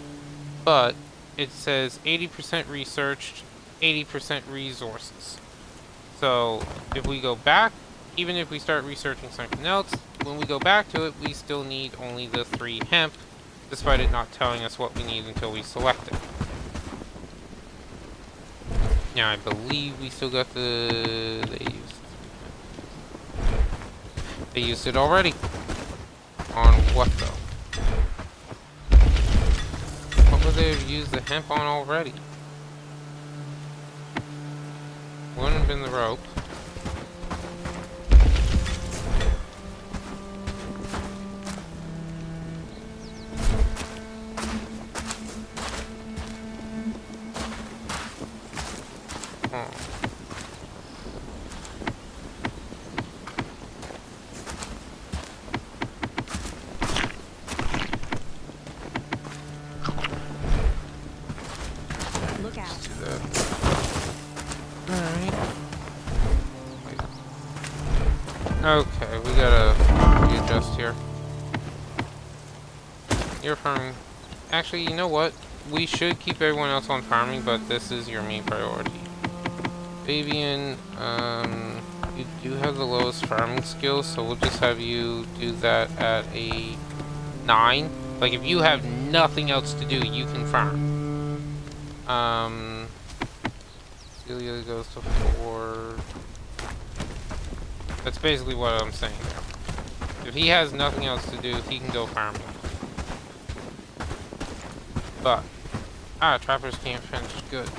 but it says 80% researched, 80% resources. So if we go back, even if we start researching something else, when we go back to it, we still need only the 3 hemp, despite it not telling us what we need until we select it. Now, I believe we still got the... They used it already. On what, though? What would they have used the hemp on already? Wouldn't have been the rope. Look out. Let's do that. Alright. Okay, we gotta readjust here. You're farming. Actually, you know what? We should keep everyone else on farming, but this is your main priority. Fabian, you do have the lowest farming skills, so we'll just have you do that at a 9. Like, if you have nothing else to do, you can farm. Celia goes to 4. That's basically what I'm saying there. If he has nothing else to do, he can go farming. But, trappers can't finish. Good.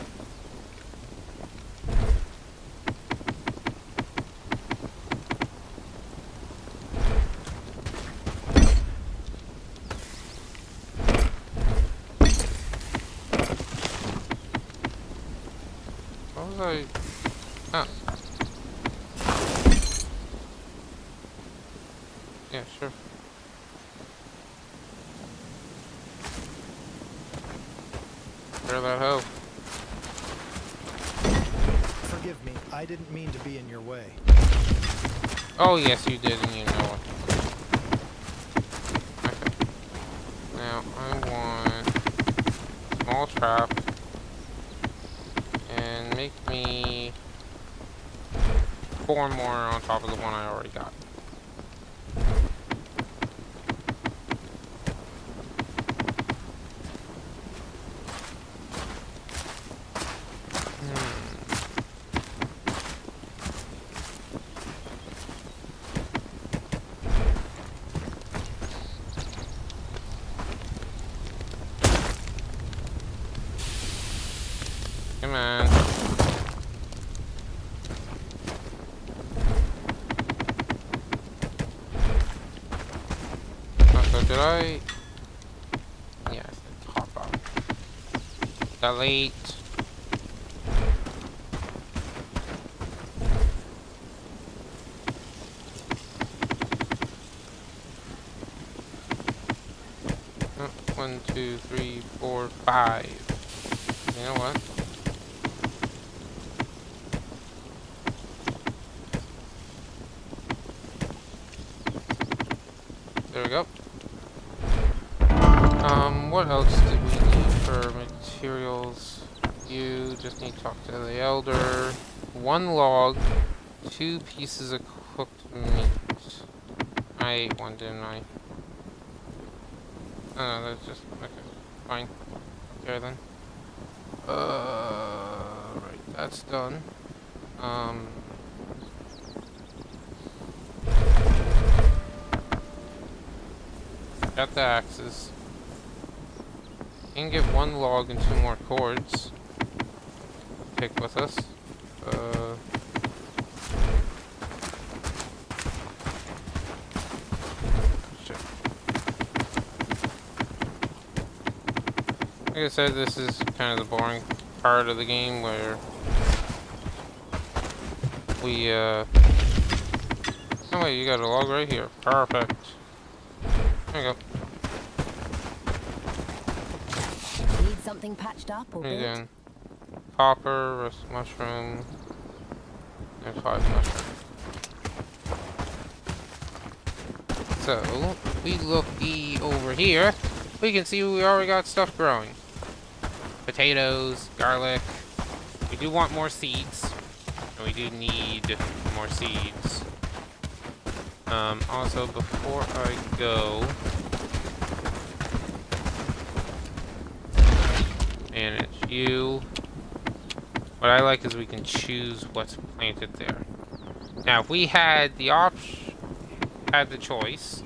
What was I? Oh. Yeah, sure. Clear that hoe. Forgive me. I didn't mean to be in your way. Oh, yes, you did, and you know it. Okay. Now, I want small trap. And make me 4 more on top of the one I already got. Come on. Oh, so did I? Yeah, I said hop up. Delete. Oh, 1, 2, 3, 4, 5. You know what? There we go. What else did we need for materials? You just need to talk to the elder. 1 log, 2 pieces of cooked meat. I ate 1, didn't I? Oh, no, that's just, okay, fine. Okay then. Right, that's done. Got the axes. You can get 1 log and 2 more cords. Take with us. Shit. Like I said, this is kind of the boring part of the game where we, oh wait, you got a log right here. Perfect. There you go. Need something patched up or What are you built? doing? Copper, rust mushroom, and 5 mushroom. So, if we look over here, we can see we already got stuff growing. Potatoes, garlic. We do want more seeds, and we do need more seeds. Also, before I go, manage you. What I like is we can choose what's planted there. Now, if we had the choice,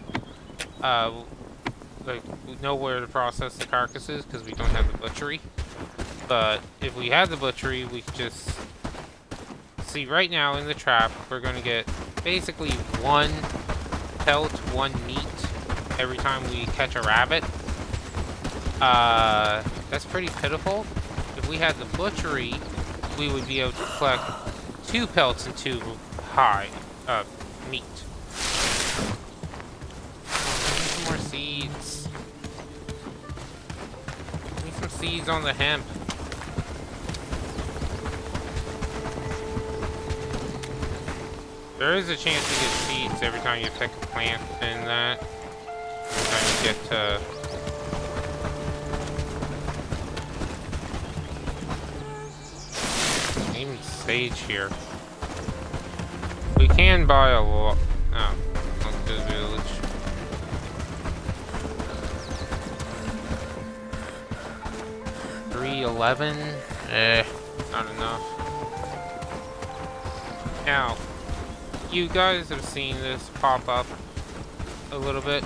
like, we know where to process the carcasses because we don't have the butchery. But if we had the butchery, we could just see right now in the trap, we're going to get basically 1 pelt, 1 meat every time we catch a rabbit. That's pretty pitiful. If we had the butchery, we would be able to collect 2 pelts and 2 meat. Some more seeds. Need some seeds on the hemp. There is a chance to get seeds every time you pick a plant in that. Every time you get even sage here. We can buy a lot. Oh, look at this village. $3.11. Not enough. Now, you guys have seen this pop up a little bit,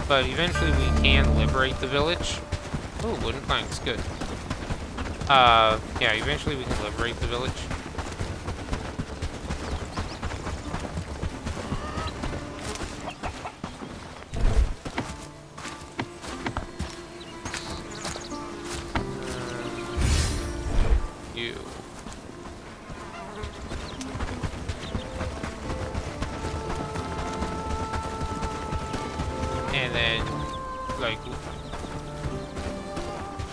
but eventually we can liberate the village. Oh, wooden planks, good. Yeah, eventually we can liberate the village. You. And then, like,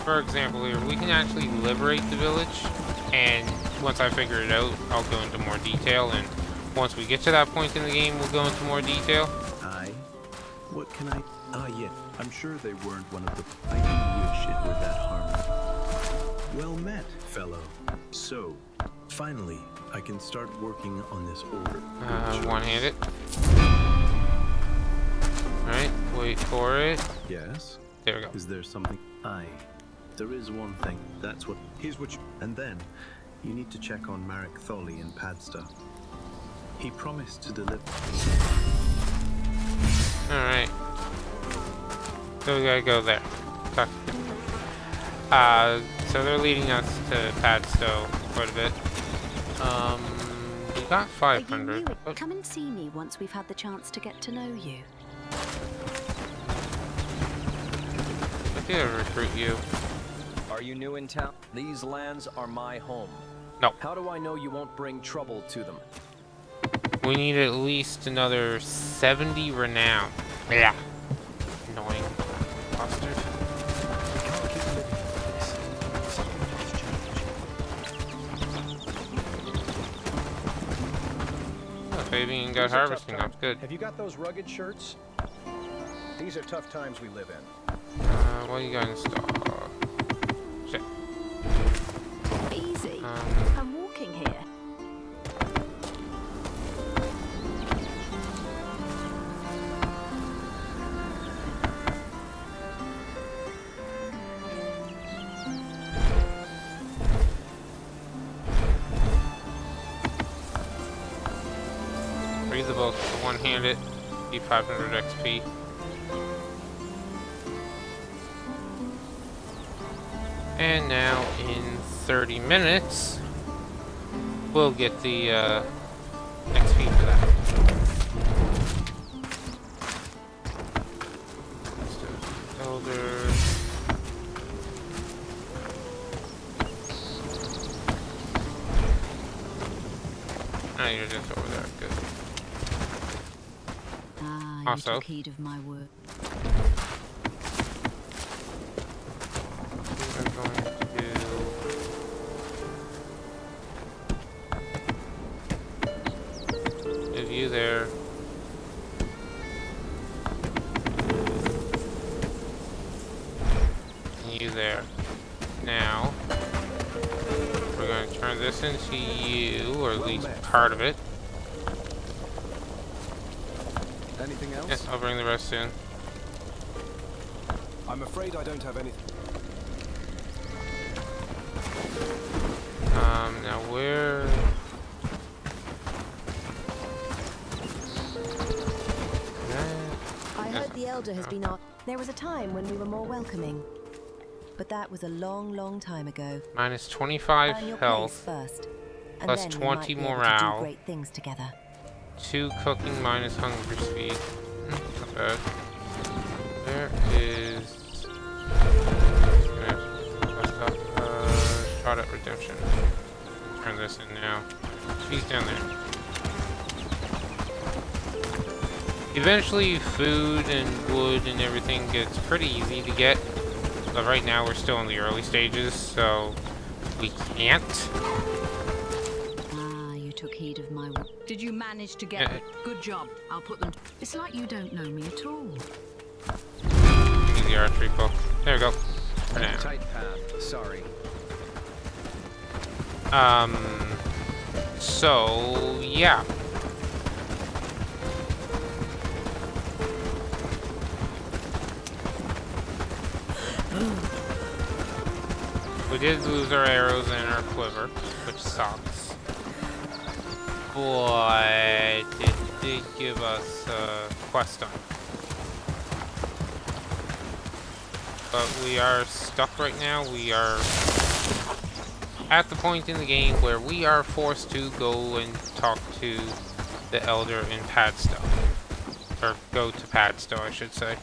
for example here, we can actually liberate the village, and once I figure it out, I'll go into more detail, and once we get to that point in the game, we'll go into more detail. What can I... Ah, yeah. I'm sure they weren't one of the... I do wish it were that harmless. Well met, fellow. So, finally, I can start working on this order. One-handed. Alright, wait for it. Yes? There we go. Is there something... There is one thing. That's what... Here's what you... And then, you need to check on Marek Tholi in Padsta. He promised to deliver... Alright. So we gotta go there. So they're leading us to Padstow quite a bit. We got 500. Oh. Come and see me once we've had the chance to get to know you. I could recruit you. Are you new in town? These lands are my home. No. How do I know you won't bring trouble to them? We need at least another 70 renown. Yeah. Annoying bastard. Oh, Fabian got harvesting up. Good. Have you got those rugged shirts? These are tough times we live in. What do you got in stock? Shit. Easy. I'm walking here. Breathable, one-handed, keep 500 XP. And now in 30 minutes, we'll get the XP for that. Elders. Oh, you're just over there. Good. You Also, took heed of my word. we're going to move you there. And you there. Now, we're going to turn this into you, or at least part of it. Anything else? Yes, I'll bring the rest soon. I'm afraid I don't have anything. Now where... I heard the Elder has been on. There was a time when we were more welcoming. But that was a long, long time ago. Minus 25 Earn your health. place first, and Plus then we 20 might be able to morale. do great things together. 2 cooking minus hunger speed. Not bad. There is... Shot at redemption. Turn this in now. She's down there. Eventually food and wood and everything gets pretty easy to get. But right now we're still in the early stages, so we can't. Ah, you took heed of my work. Did you manage to get it? Good job. I'll put them. It's like you don't know me at all. Easy archery book. There we go. For now. Tight path. Sorry. So yeah. We did lose our arrows and our quiver, which sucks. But it did give us a quest done. But we are stuck right now. We are at the point in the game where we are forced to go and talk to the Elder in Padstow. Or go to Padstow, I should say.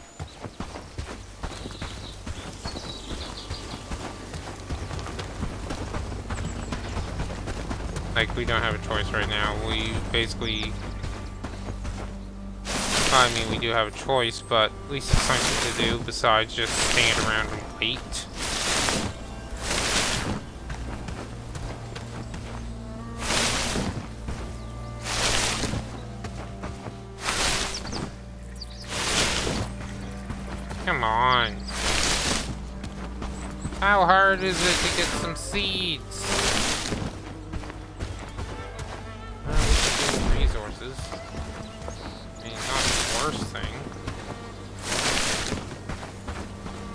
Like, we don't have a choice right now. We basically... I mean, we do have a choice, but at least it's something to do besides just stand around and wait. Come on. How hard is it to get some seeds? Resources. I mean, not the worst thing.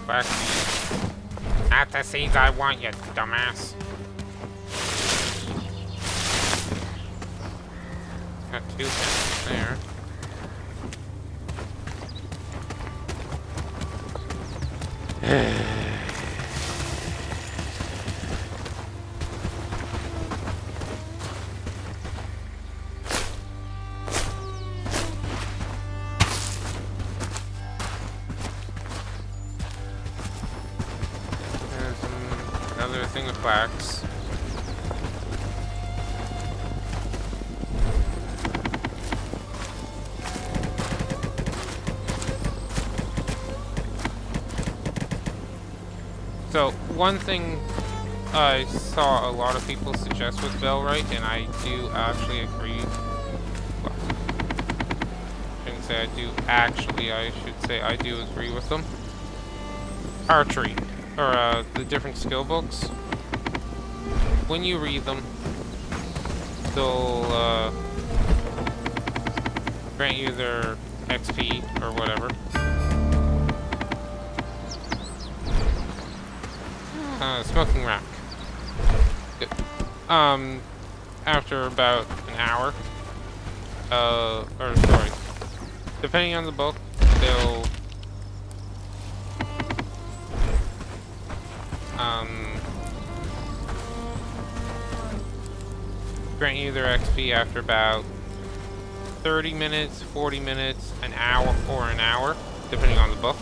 Back seeds. Not the seeds I want, you dumbass. Got 2 things there. Another thing of flax. So, one thing I saw a lot of people suggest with Bellwright, and I do actually agree. Well, I shouldn't say I do actually, I should say I do agree with them. Archery, or the different skill books. When you read them, they'll grant you their XP or whatever. Smoking rack. Good. After about an hour, or sorry, depending on the book, they'll grant you their XP after about 30 minutes, 40 minutes, an hour, depending on the book.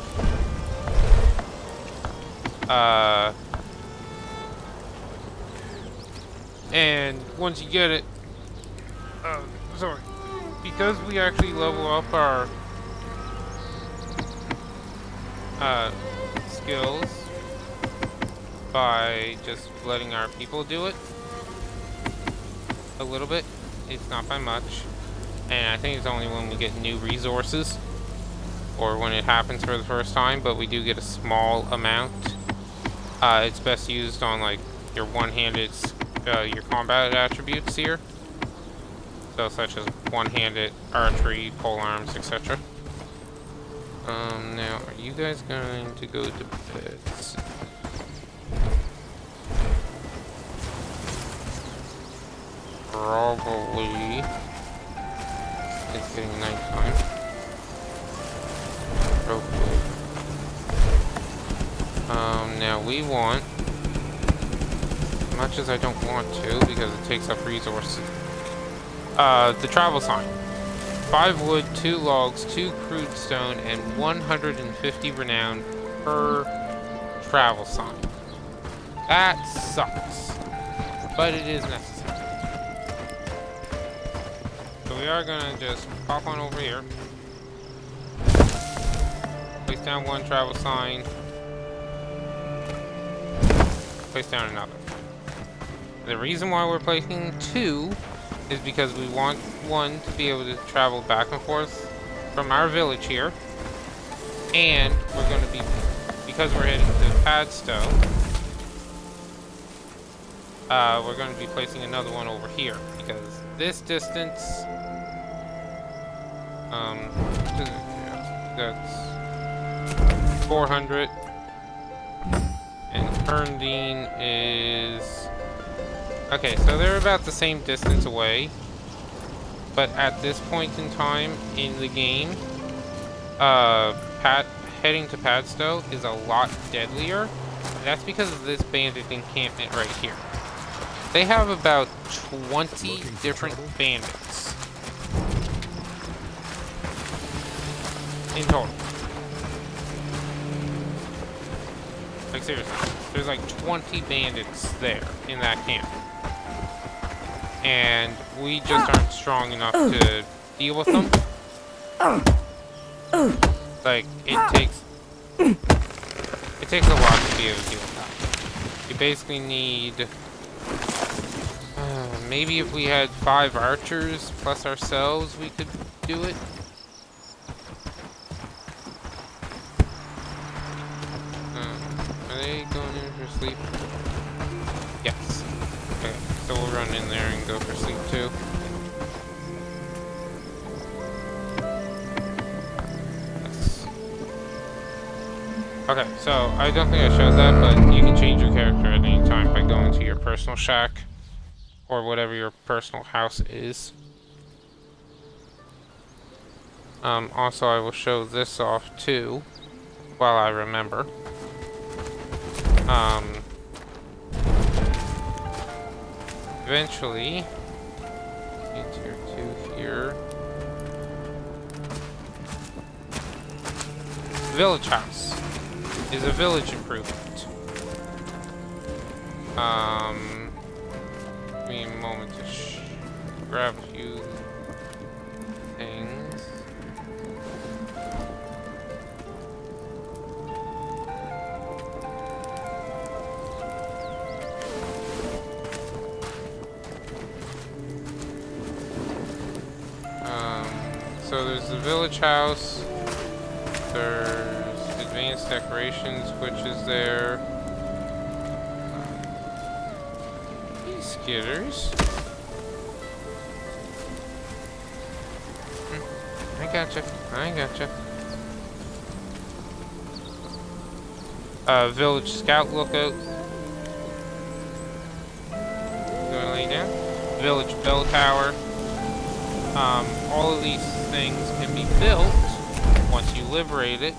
And once you get it, sorry, because we actually level up our skills by just letting our people do it a little bit. It's not by much, and I think it's only when we get new resources or when it happens for the first time, but we do get a small amount. It's best used on like your one-handed your combat attributes here, so such as one-handed archery, polearms, etc. Now, are you guys going to go to bed? Probably. It's getting nighttime. Hopefully. Now we want, as much as I don't want to, because it takes up resources, the travel sign. 5 wood, 2 logs, 2 crude stone, and 150 renown per travel sign. That sucks, but it is necessary. So we are gonna just pop on over here, place down 1 travel sign, place down another. The reason why we're placing 2 is because we want 1 to be able to travel back and forth from our village here, and we're going to be, because we're heading to Padstow, we're going to be placing another one over here, because this distance, that's 400, and Herndine is, okay, so they're about the same distance away, but at this point in time in the game, heading to Padstow is a lot deadlier. That's because of this bandit encampment right here. They have about 20 different bandits in total. Like seriously, there's like 20 bandits there in that camp. And we just aren't strong enough to deal with them. Like, it takes a lot to be able to deal with that. You basically need, maybe if we had 5 archers plus ourselves, we could do it. Are they going in for sleep? Yes. Okay, so we'll run in there and go for sleep too. Yes. Okay, so I don't think I showed that, but you can change your character at any time by going to your personal shack or whatever your personal house is. Also, I will show this off too while I remember. Eventually, get tier 2 here. Village house is a village improvement. Give me a moment to grab a few things. So there's the village house, there's advanced decorations, which is there, these skitters. I gotcha. Village scout lookout. Gonna lay down. Village bell tower. All of these things can be built once you liberate it.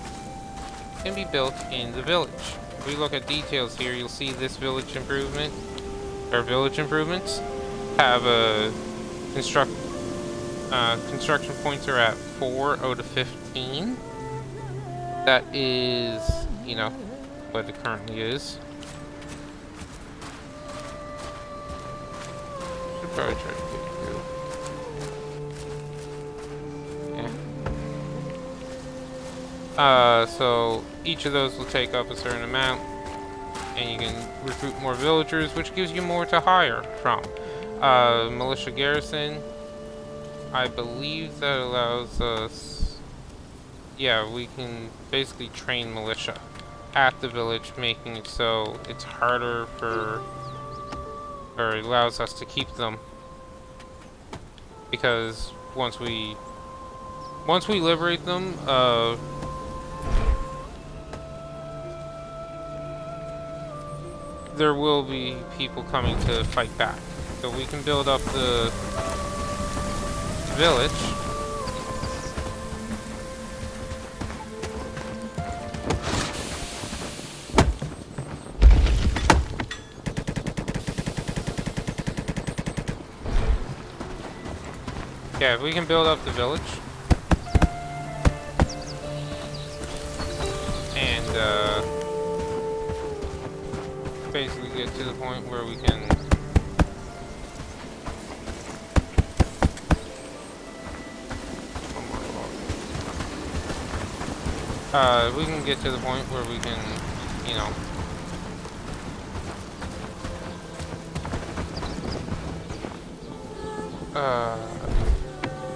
Can be built in the village. If we look at details here, you'll see this village improvement, or village improvements, have a construction points are at 4 out of 15. That is, you know, what it currently is. Should probably try to get through. So each of those will take up a certain amount, and you can recruit more villagers, which gives you more to hire from. Militia garrison, I believe that allows us, yeah, we can basically train militia at the village, making it so it's harder for, or it allows us to keep them, because once we liberate them, there will be people coming to fight back. So we can build up the village. Yeah, if we can build up the village. And, basically get to the point where we can... we can get to the point where we can, you know...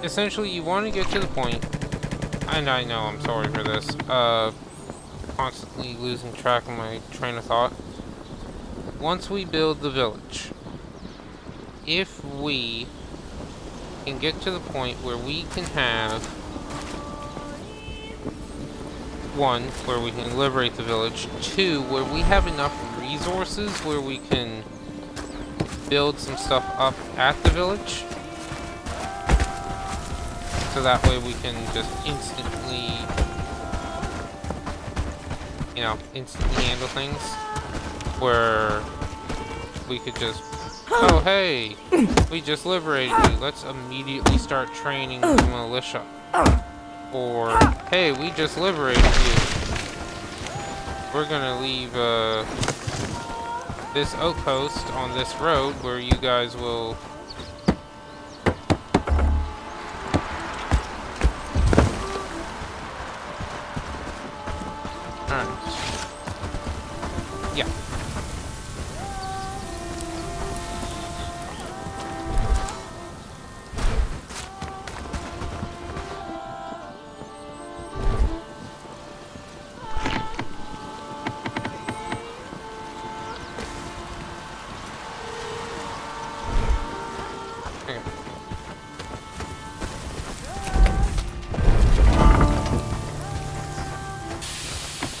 essentially, you want to get to the point, and I know, I'm sorry for this, constantly losing track of my train of thought. Once we build the village, if we can get to the point where we can have, one, where we can liberate the village, two, where we have enough resources where we can build some stuff up at the village, so that way we can just instantly, you know, instantly handle things, where we could just, oh hey, we just liberated you, let's immediately start training the militia. Or, hey, we just liberated you, we're gonna leave this outpost on this road where you guys will... Alright. Yeah.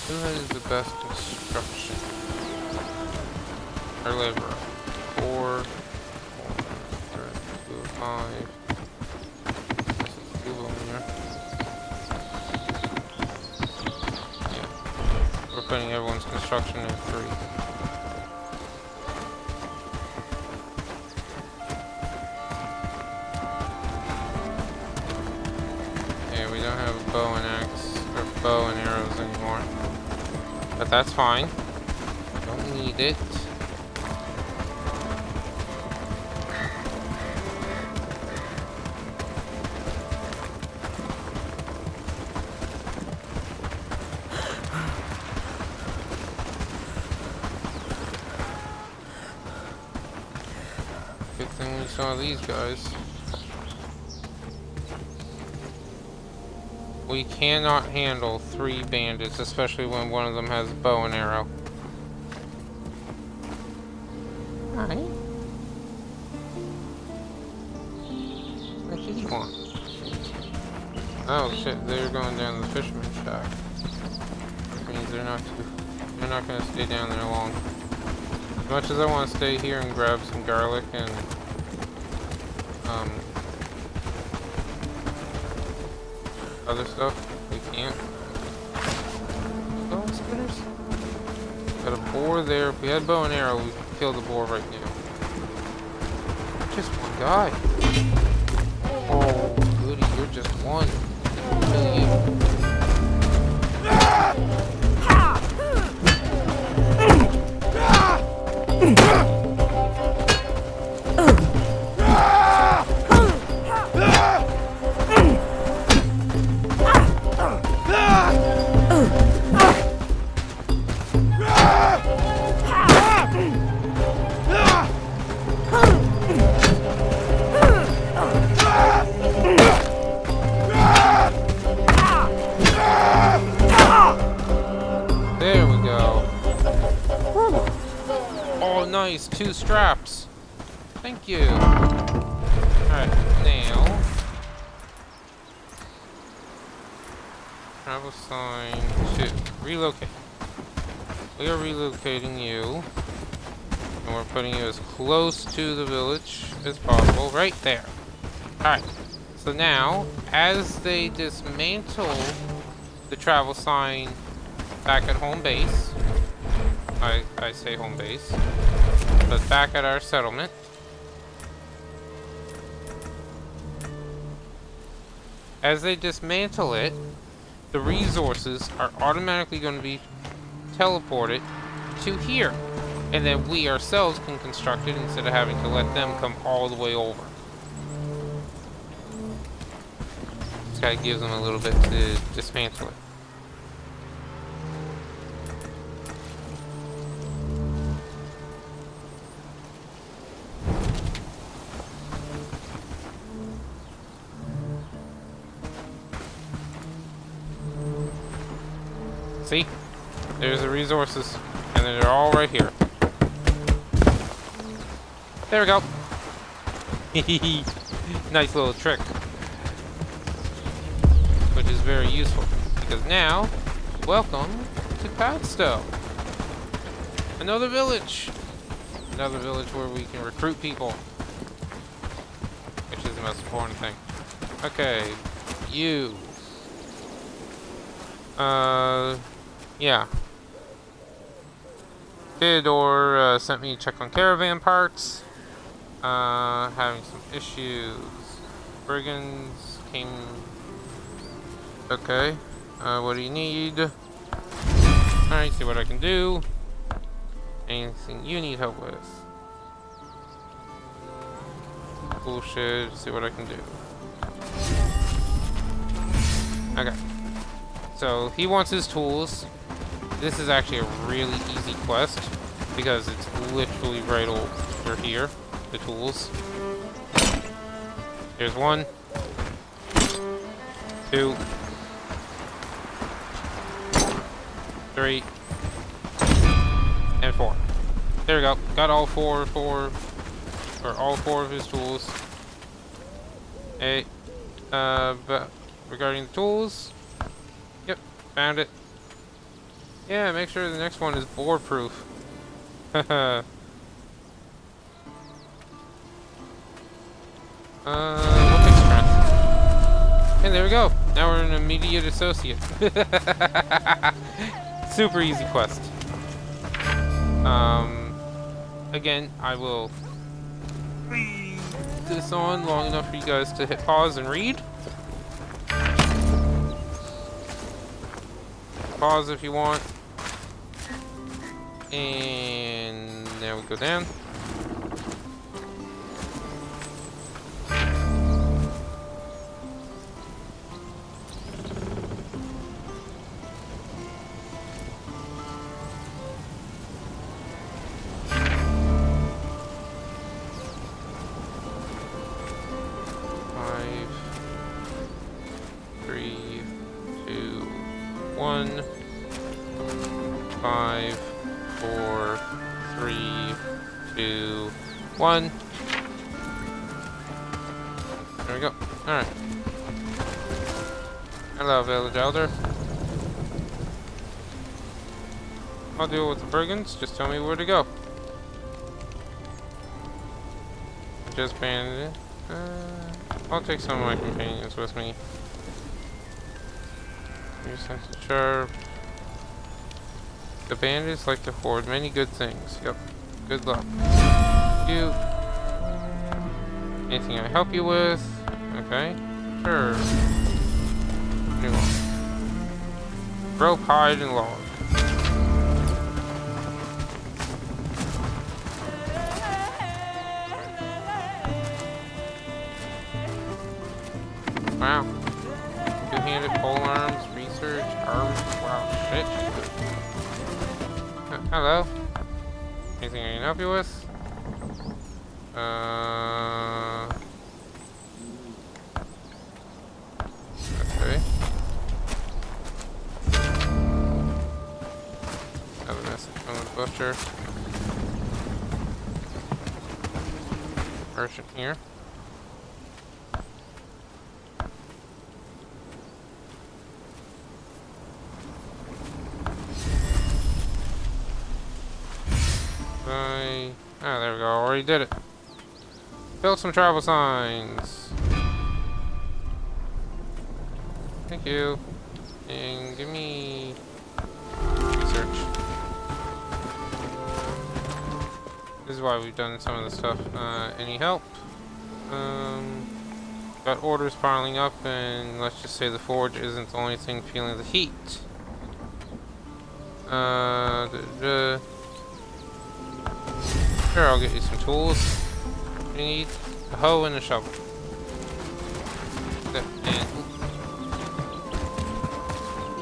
Who has the best construction? Our labor. 4, 2, 5. This is 2 of them here. Yeah. We're putting everyone's construction in 3. Yeah, we don't have a bow and axe, or bow and arrows anymore. But that's fine. Don't need it. Good thing we saw these guys. We cannot handle 3 bandits, especially when one of them has a bow and arrow. Alright. What did he want? Oh shit, they're going down the fisherman's shack. Which means they're not gonna stay down there long. As much as I want to stay here and grab some garlic and other stuff, we can't. Bone spinners? Got a boar there. If we had bow and arrow, we could kill the boar right now. Just one guy. Oh, goody, you're just one. Kill you. There we go. Oh, nice. 2 straps. Thank you. Alright, now. Travel sign 2. Relocate. We are relocating you. And we're putting you as close to the village as possible. Right there. Alright. So now, as they dismantle the travel sign back at home base, I say home base, but back at our settlement, as they dismantle it, the resources are automatically going to be teleported to here. And then we ourselves can construct it instead of having to let them come all the way over. This guy gives them a little bit to dismantle it. See? There's the resources. And then they're all right here. There we go. Nice little trick. Which is very useful. Because now, welcome to Padstow. Another village. Another village where we can recruit people. Which is the most important thing. Okay. You. Yeah. Theodore sent me to check on caravan parts. Having some issues. Brigands came. Okay. What do you need? Alright, see what I can do. Anything you need help with? Bullshit. See what I can do. Okay. So he wants his tools. This is actually a really easy quest because it's literally right over here. The tools. Here's 1, 2, 3, and 4. There we go. Got all four of his tools. Hey, but regarding the tools, yep, found it. Yeah, make sure the next one is board-proof. Haha. We'll take strength. And there we go. Now we're an immediate associate. Super easy quest. Again, I will leave this on long enough for you guys to hit pause and read. Pause if you want. And now we go down. One. There we go. Alright. Hello, village elder. I'll deal with the brigands. Just tell me where to go. Just bandit. I'll take some of my companions with me. Your sense of sharp. The bandits like to hoard many good things. Yep. Good luck. You. Anything I help you with? Okay. Sure. New one. Rope, hide, and log. Wow. Two-handed pole arms, research, arms. Wow, shit. Hello. Anything I can help you with? Okay. Another message from the butcher. Merchant here. I already did it. Build some travel signs. Thank you. And give me research. This is why we've done some of the stuff. Any help? Got orders piling up, and let's just say the forge isn't the only thing feeling the heat. Sure, I'll get you some tools. You need a hoe and a shovel. And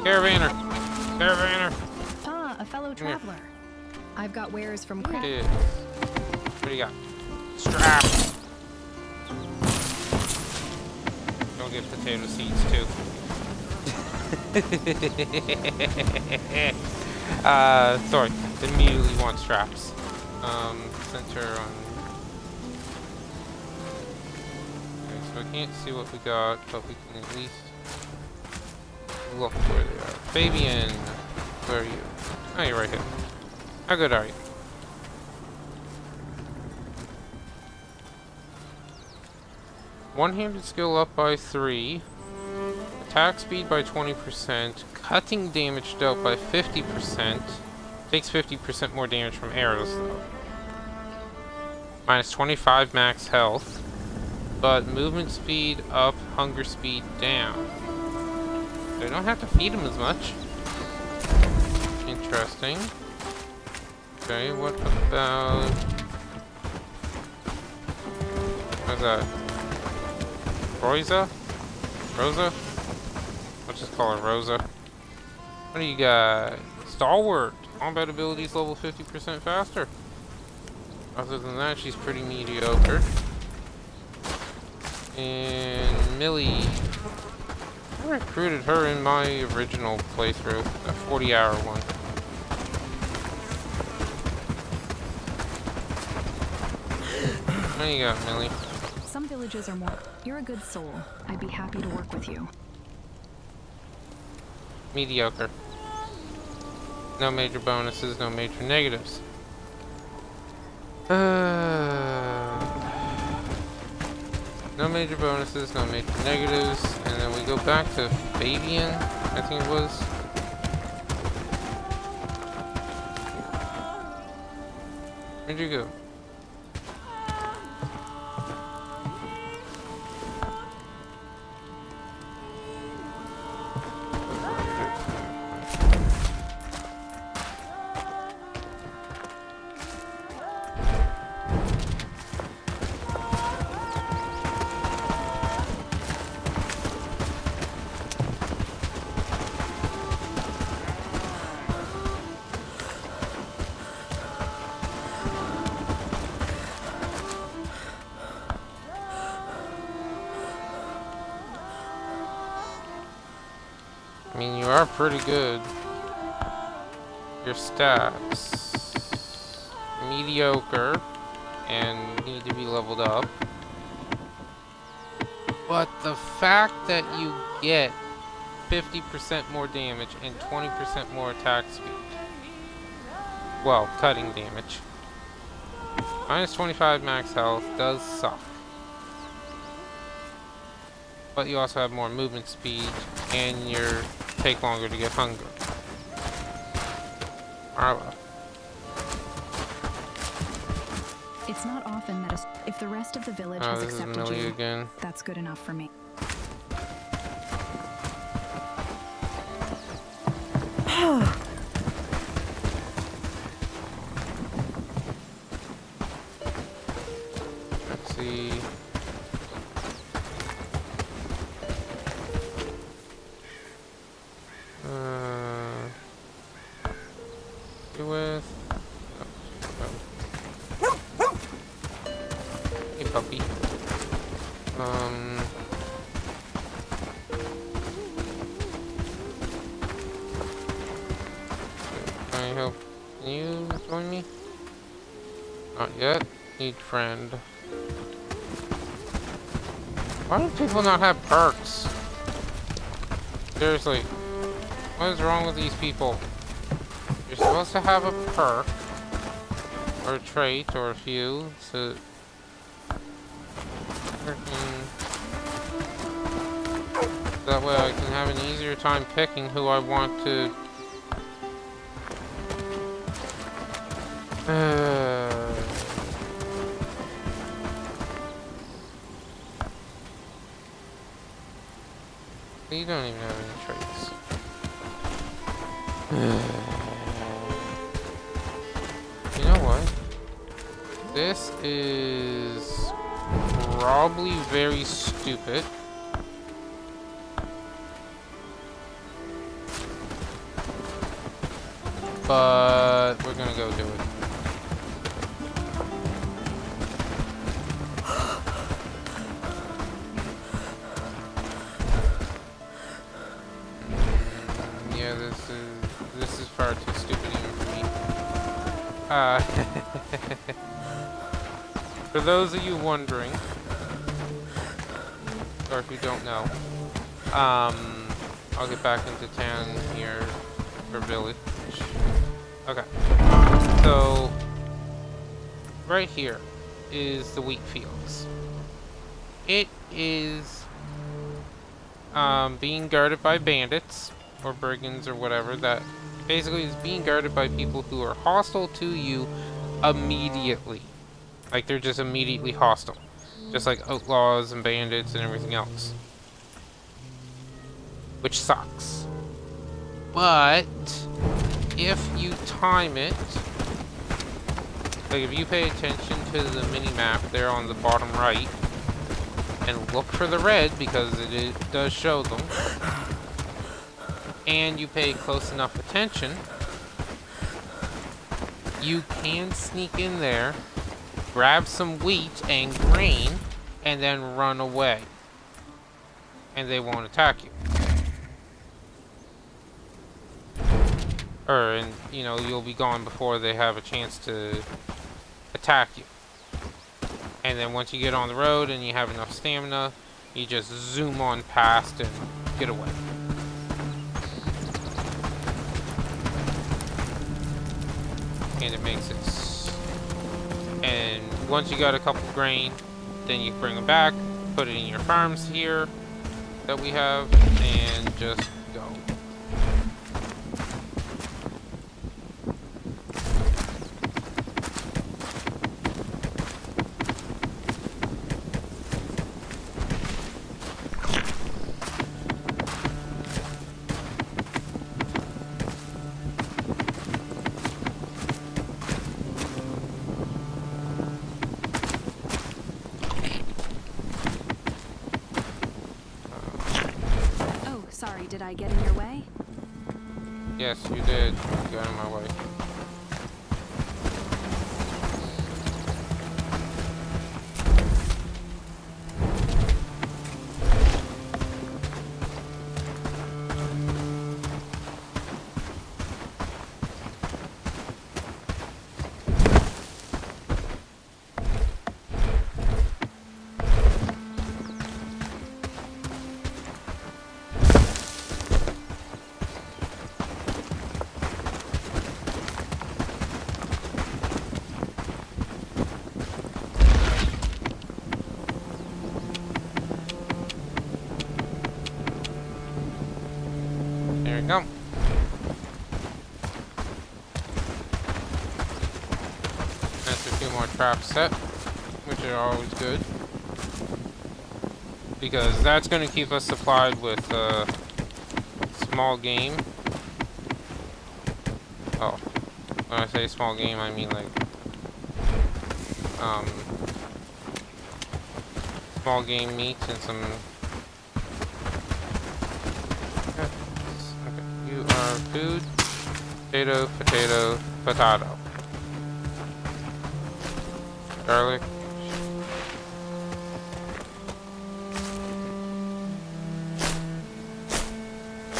Caravaner! Caravaner! Ah, a fellow traveler. I've got wares from What do you got? Strap! Don't get potato seeds too. Sorry. Immediately want straps. Center on. Okay, so I can't see what we got, but we can at least look where they are. Fabian, where are you? Oh, you're right here. How good are you? One-handed skill up by 3. Attack speed by 20%. Cutting damage dealt by 50%. Takes 50% more damage from arrows though. Minus 25 max health. But movement speed up, hunger speed down. So I don't have to feed him as much. Interesting. Okay, what about... How's that? Rosa? Rosa? Let's just call her Rosa. What do you got? Stalwart. Combat abilities level 50% faster. Other than that, she's pretty mediocre. And Millie. I recruited her in my original playthrough, a 40-hour one. What do you got, Millie? Some villages are more. You're a good soul. I'd be happy to work with you. Mediocre. No major bonuses, no major negatives. No major bonuses, no major negatives, and then we go back to Fabian, I think it was. Where'd you go? I mean, you are pretty good. Your stats. Mediocre. And need to be leveled up. But the fact that you get 50% more damage and 20% more attack speed. Well, cutting damage. Minus 25 max health does suck. But you also have more movement speed and your take longer to get hunger. Marla. It's not often that if the rest of the village has accepted you, again. That's good enough for me. Let's see. With hey puppy. Can I help? Can you join me? Not yet. Need friend. Why do people not have perks? Seriously. What is wrong with these people? You're supposed to have a perk or a trait, or a few, so... That way I can have an easier time picking who I want to... You don't even have any traits. You know what? This is probably very stupid. But we're gonna go do it. Yeah, this is far too stupid even for me. For those of you wondering, or if you don't know, I'll get back into town here for village. Okay, so right here is the wheat fields. It is being guarded by bandits or brigands or whatever, that basically is being guarded by people who are hostile to you immediately. Like, they're just immediately hostile, just like outlaws and bandits and everything else, which sucks. But if you time it, like if you pay attention to the mini-map there on the bottom right, and look for the red, because it does show them, and you pay close enough attention, you can sneak in there, grab some wheat and grain, and then run away. And they won't attack you. And, you know, you'll be gone before they have a chance to attack you. And then once you get on the road and you have enough stamina, you just zoom on past and get away. And it makes it... And once you got a couple grain, then you bring them back, put it in your farms here that we have, and just go. Did I get in your way? Yes, you did. You got in my way. There we go. That's a few more traps set, which are always good, because that's going to keep us supplied with small game. Oh, when I say small game, I mean like small game meat and some. You are food, potato, potato, potato. Garlic.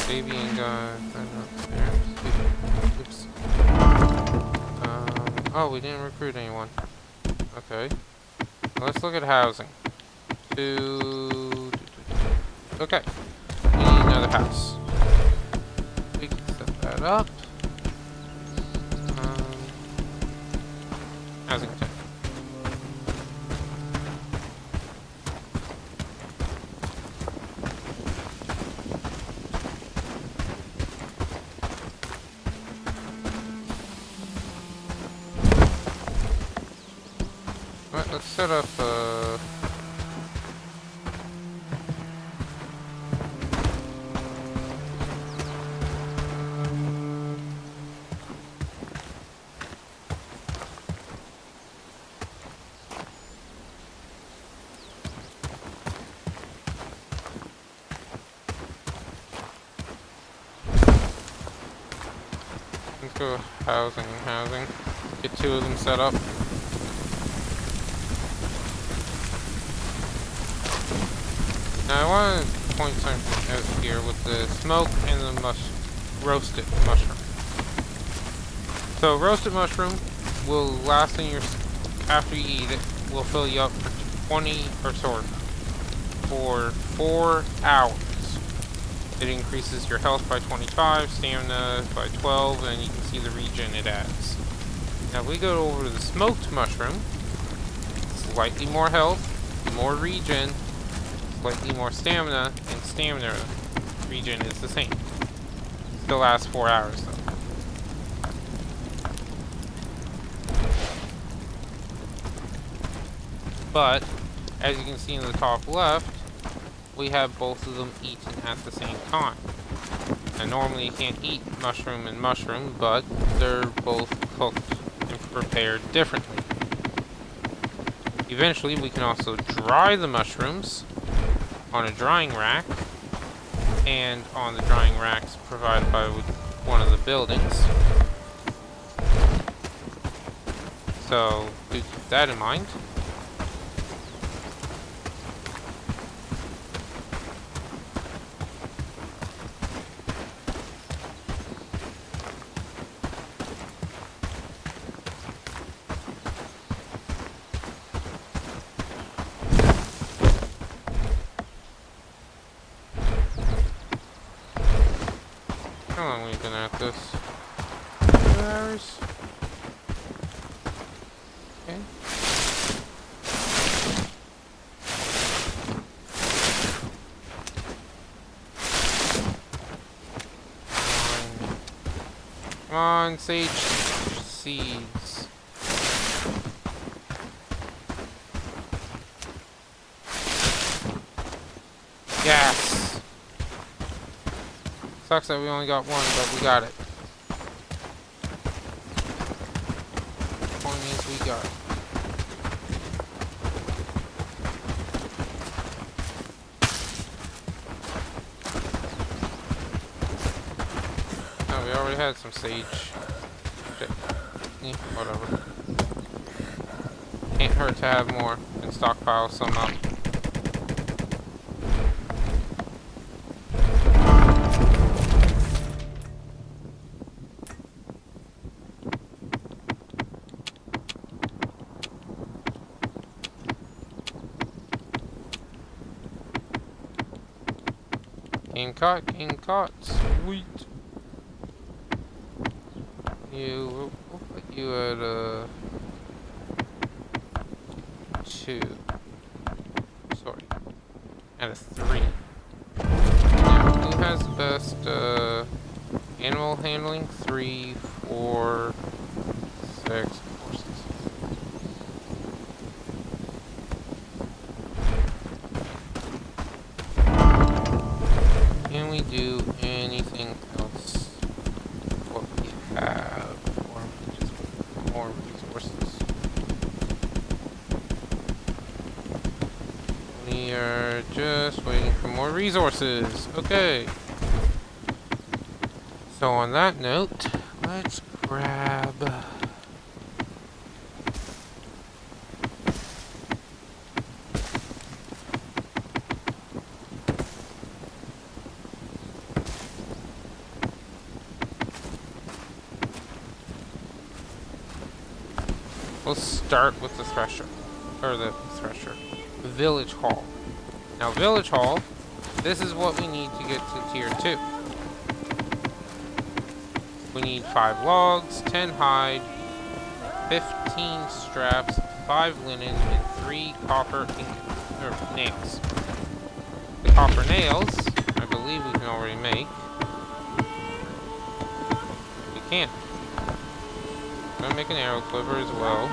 Baby and oops. Oh, we didn't recruit anyone. Okay. Let's look at housing. Okay. We need another house. We can set that up. let's set up, let's go housing. Get 2 of them set up. Now I want to point something out here with the smoke and the roasted mushroom. So roasted mushroom will last in your, after you eat it, will fill you up for for 4 hours. It increases your health by 25, stamina by 12, and you can see the regen it adds. Now if we go over to the smoked mushroom, slightly more health, more regen, slightly more stamina, and stamina regen is the same. Still lasts 4 hours though. But, as you can see in the top left, we have both of them eaten at the same time. Now normally you can't eat mushroom and mushroom, but they're both cooked and prepared differently. Eventually we can also dry the mushrooms on a drying rack, and on the drying racks provided by one of the buildings. So do keep that in mind. How long have we been at this? 2 hours? Okay. Come on, sage seeds. Yes! Sucks that we only got one, but we got it. Point is, we got it. Oh, we already had some sage. Shit. Eh, whatever. Can't hurt to have more and stockpile some up. Game caught, sweet. We'll put you at 2. Sorry, at a 3. Now, who has the best animal handling? 3, 4, 6 horses. Can we do anything else? What we have, or just more resources? We are just waiting for more resources. Okay. So on that note, let's grab. We'll start with the thresher, village hall. Now village hall, this is what we need to get to tier 2. We need 5 logs, 10 hide, 15 straps, 5 linen, and 3 copper nails. The copper nails, I believe we can already make. We can. I'm gonna make an arrow quiver as well.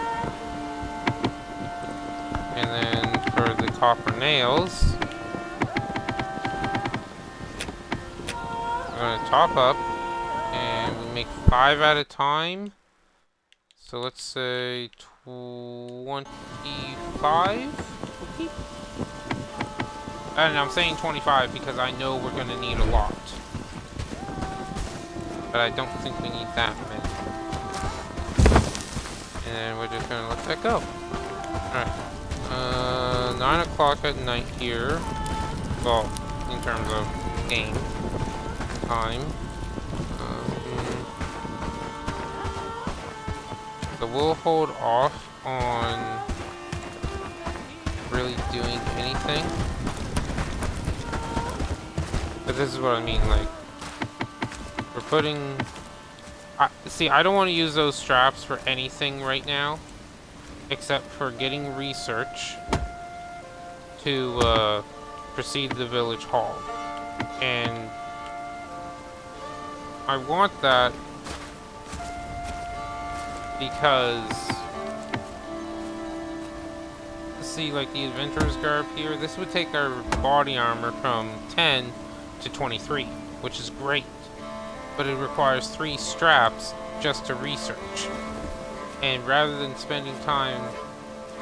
And then for the copper nails, we're gonna top up, and we make 5 at a time. So let's say 25. Okay. And I'm saying 25 because I know we're gonna need a lot, but I don't think we need that many. And then we're just gonna let that go. Alright. 9 o'clock at night here. Well, in terms of game time. So we'll hold off on really doing anything. But this is what I mean, like, we're putting... see, I don't want to use those straps for anything right now, except for getting research to proceed to the village hall. And I want that because, see, like the adventurer's garb here, this would take our body armor from 10 to 23, which is great, but it requires 3 straps just to research. And rather than spending time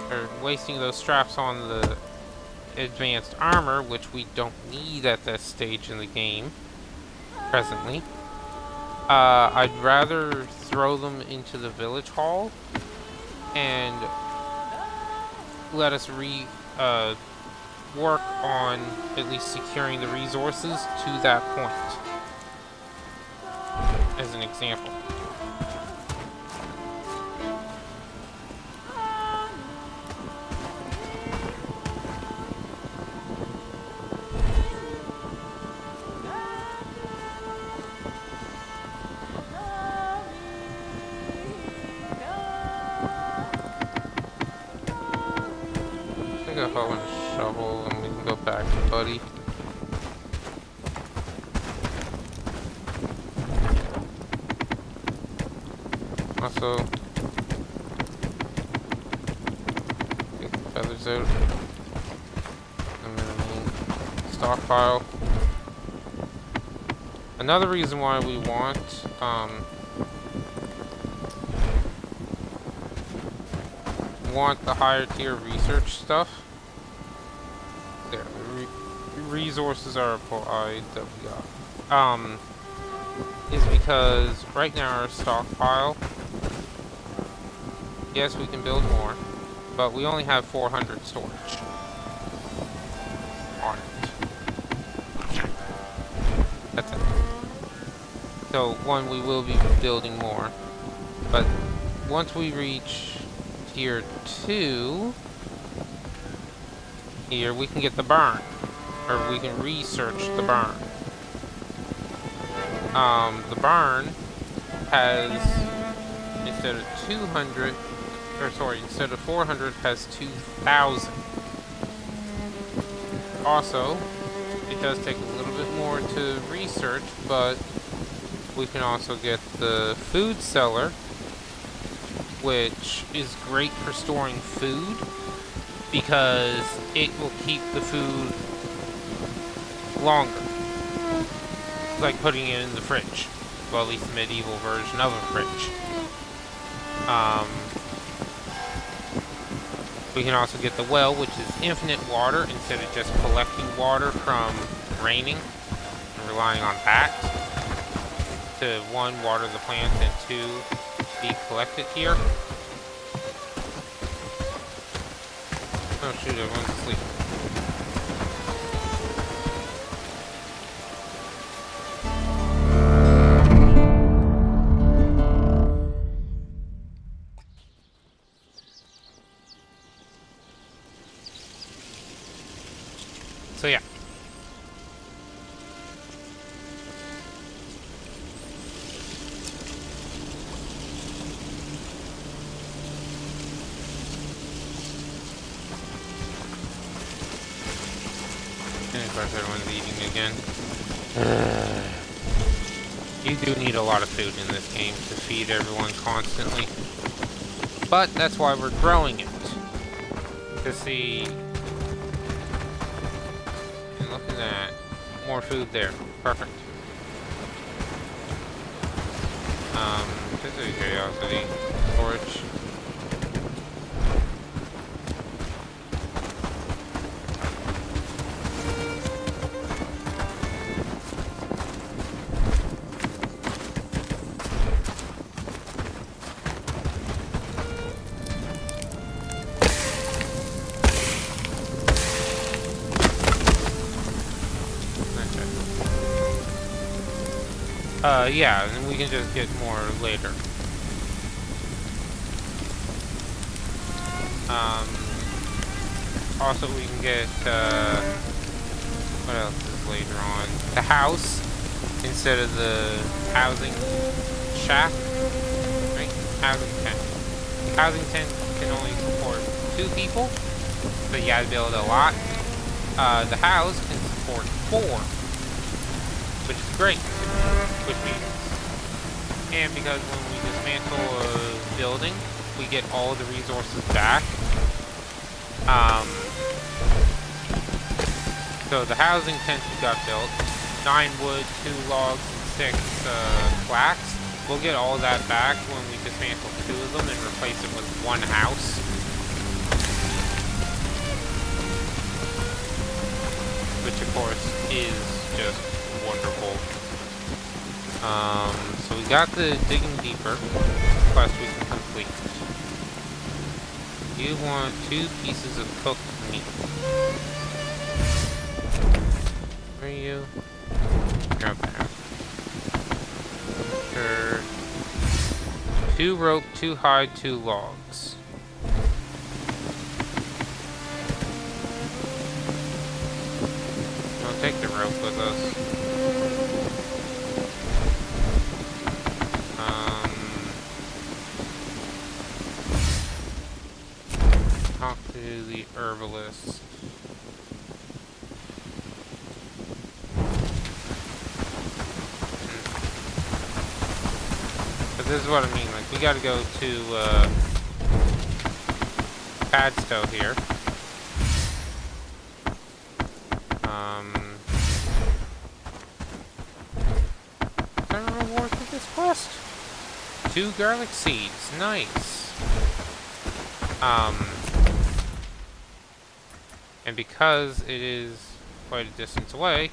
or wasting those straps on the advanced armor, which we don't need at this stage in the game presently, I'd rather throw them into the village hall and let us work on at least securing the resources to that point, as an example. Up on a shovel and we can go back to Buddy. Also, get the feathers out. And then stockpile. Another reason why we want the higher tier research stuff. There, the resources are applied that we got. Is because right now our stockpile, yes, we can build more, but we only have 400 storage on it. That's it. So, one, we will be building more, but once we reach tier 2, here we can get the barn, or we can research the barn. The barn has, instead of 200, or sorry, instead of 400, has 2,000. Also, it does take a little bit more to research, but we can also get the food cellar, which is great for storing food because it will keep the food longer. It's like putting it in the fridge. Well, at least the medieval version of a fridge. We can also get the well, which is infinite water instead of just collecting water from raining and relying on that to, 1, water the plants, and 2, be collected here. Oh shoot, everyone's asleep. So yeah. And of course everyone's eating again. You do need a lot of food in this game to feed everyone constantly. But that's why we're growing it. to see. And look at that. More food there. Perfect. This is a curiosity. Storage. Yeah, and we can just get more later. Also we can get, what else is later on? The house, instead of the housing shack, right? Housing tent. Housing tent can only support 2 people, so you gotta build a lot. The house can support 4, which is great. Which means, and because when we dismantle a building, we get all the resources back. So the housing tent got built, 9 wood, 2 logs, and 6 flax. We'll get all that back when we dismantle 2 of them and replace it with 1 house. Which of course is just wonderful. So we got the digging deeper quest we can complete. You want 2 pieces of cooked meat. Where are you? You're up there. Sure. 2 rope, 2 hide, 2 logs. We'll take the rope with us. Talk to the herbalist. But this is what I mean, like, we gotta go to, Padstow here. Is there a reward for this quest? 2 garlic seeds, nice. And because it is quite a distance away,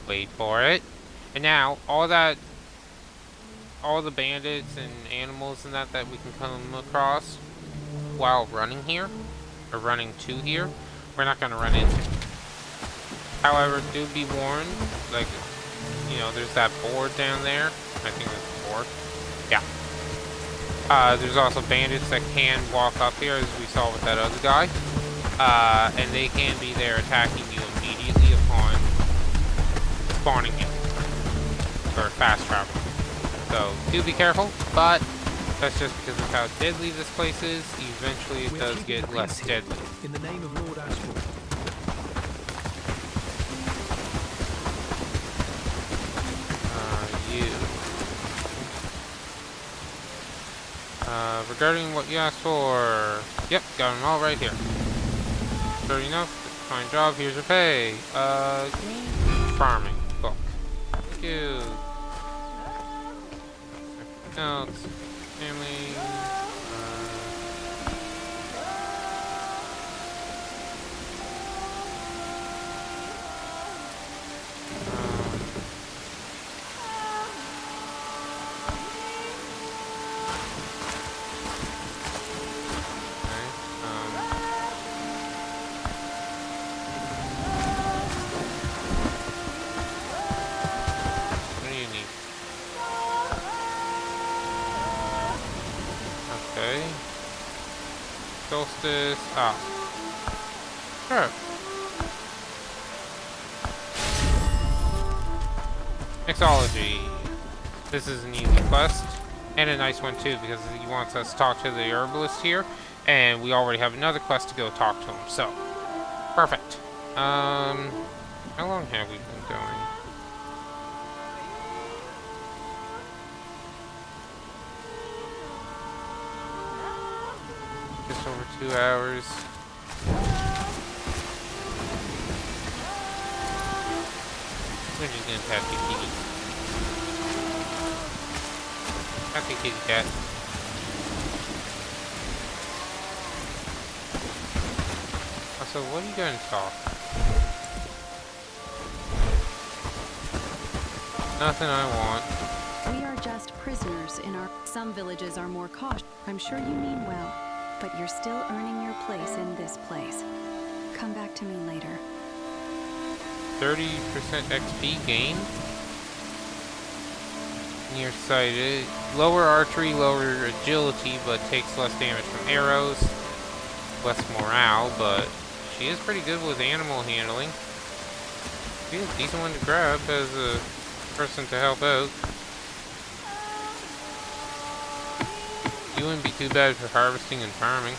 wait for it. And now, all the bandits and animals and that we can come across while running here, or running to here, we're not going to run into. However, do be warned, like, you know, there's that board down there. I think that's the board. Yeah. There's also bandits that can walk up here, as we saw with that other guy. And they can be there attacking you immediately upon spawning you. Or fast travel. So, do be careful, but that's just because of how deadly this place is. Eventually it does get less deadly. In the name of Lord Asphalt. Regarding what you asked for, yep, got them all right here. Sure enough, fine job, here's your pay. Give me farming book. Thank you. Else, family, solstice. Ah. Sure. Mixology. This is an easy quest. And a nice one too, because he wants us to talk to the herbalist here. And we already have another quest to go talk to him. So, perfect. How long have we been going? 2 hours. We're just gonna tap the kitty. Tap the kitty cat. Also, what are you going to talk? Nothing I want. We are just prisoners in our... Some villages are more cautious. I'm sure you mean well, but you're still earning your place in this place. Come back to me later. 30% XP gain? Nearsighted. Lower archery, lower agility, but takes less damage from arrows. Less morale, but she is pretty good with animal handling. She's a decent one to grab as a person to help out. You wouldn't be too bad for harvesting and farming.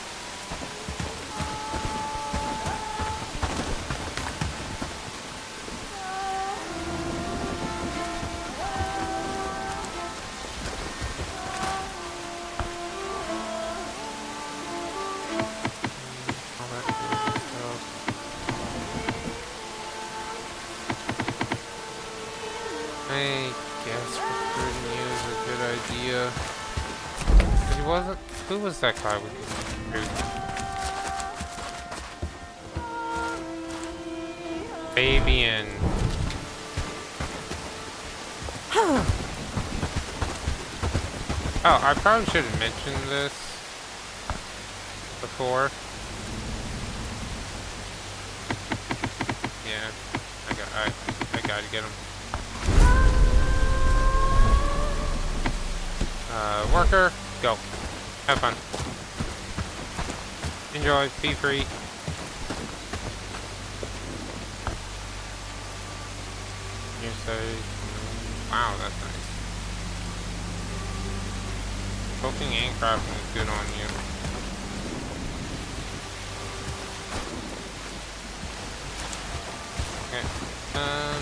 I guess recruiting you is a good idea. He wasn't. Who was that guy we could recruit? Fabian. Oh, I probably should have mentioned this before. Yeah, I gotta get him. Worker, go. Have fun. Enjoy, be free. Wow, that's nice. Cooking and crafting is good on you. Okay. Yeah,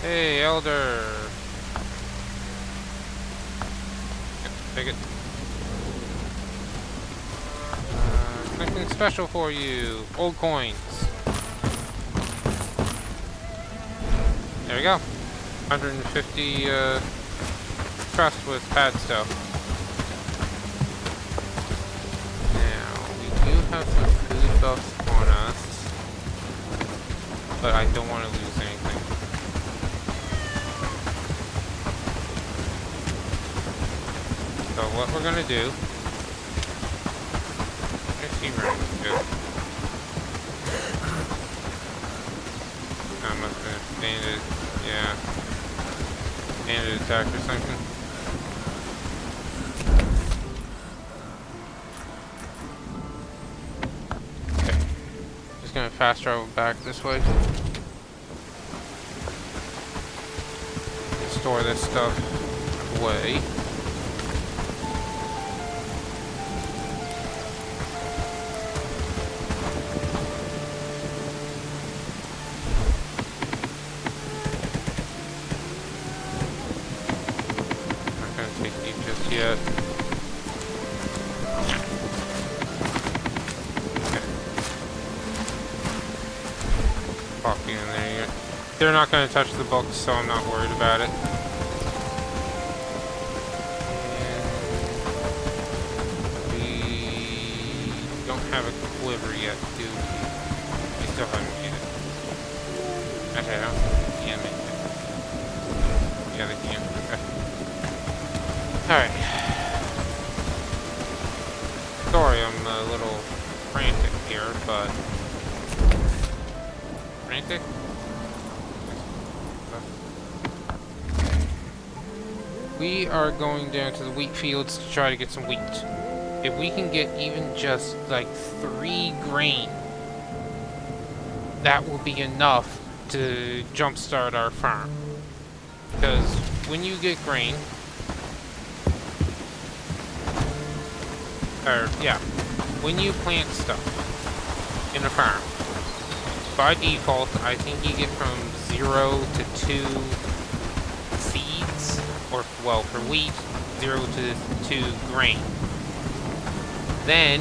hey, Elder. Yep, take it. Something special for you. Old coins. There we go. 150 trust with pad stuff. Now, we do have some food buffs on us, but I don't want to lose anything. So what we're gonna do, let's see where it's good. I must have banded, yeah, banded attack or something. Okay, just gonna fast travel back this way. Store this stuff away. Yet. Okay. Coffee in there yet. They're not going to touch the books, so I'm not worried about it. And we don't have a quiver yet, do we? We still haven't made it. Actually, I don't think we can make it. Yeah, they can. Okay. Alright. Sorry, I'm a little frantic here, but... Frantic? We are going down to the wheat fields to try to get some wheat. If we can get even just, like, 3 grain, that will be enough to jumpstart our farm. Because when you get grain... when you plant stuff in a farm, by default, I think you get from 0 to 2 or well, for wheat, 0 to grain. Then,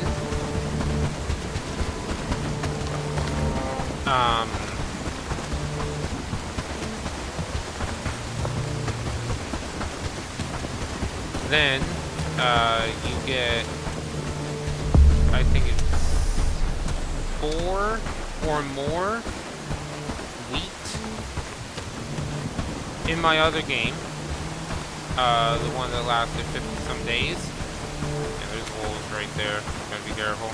you get, I think it's 4 or more wheat in my other game. The one that lasted 50-some days. And there's wolves right there. Gotta be careful.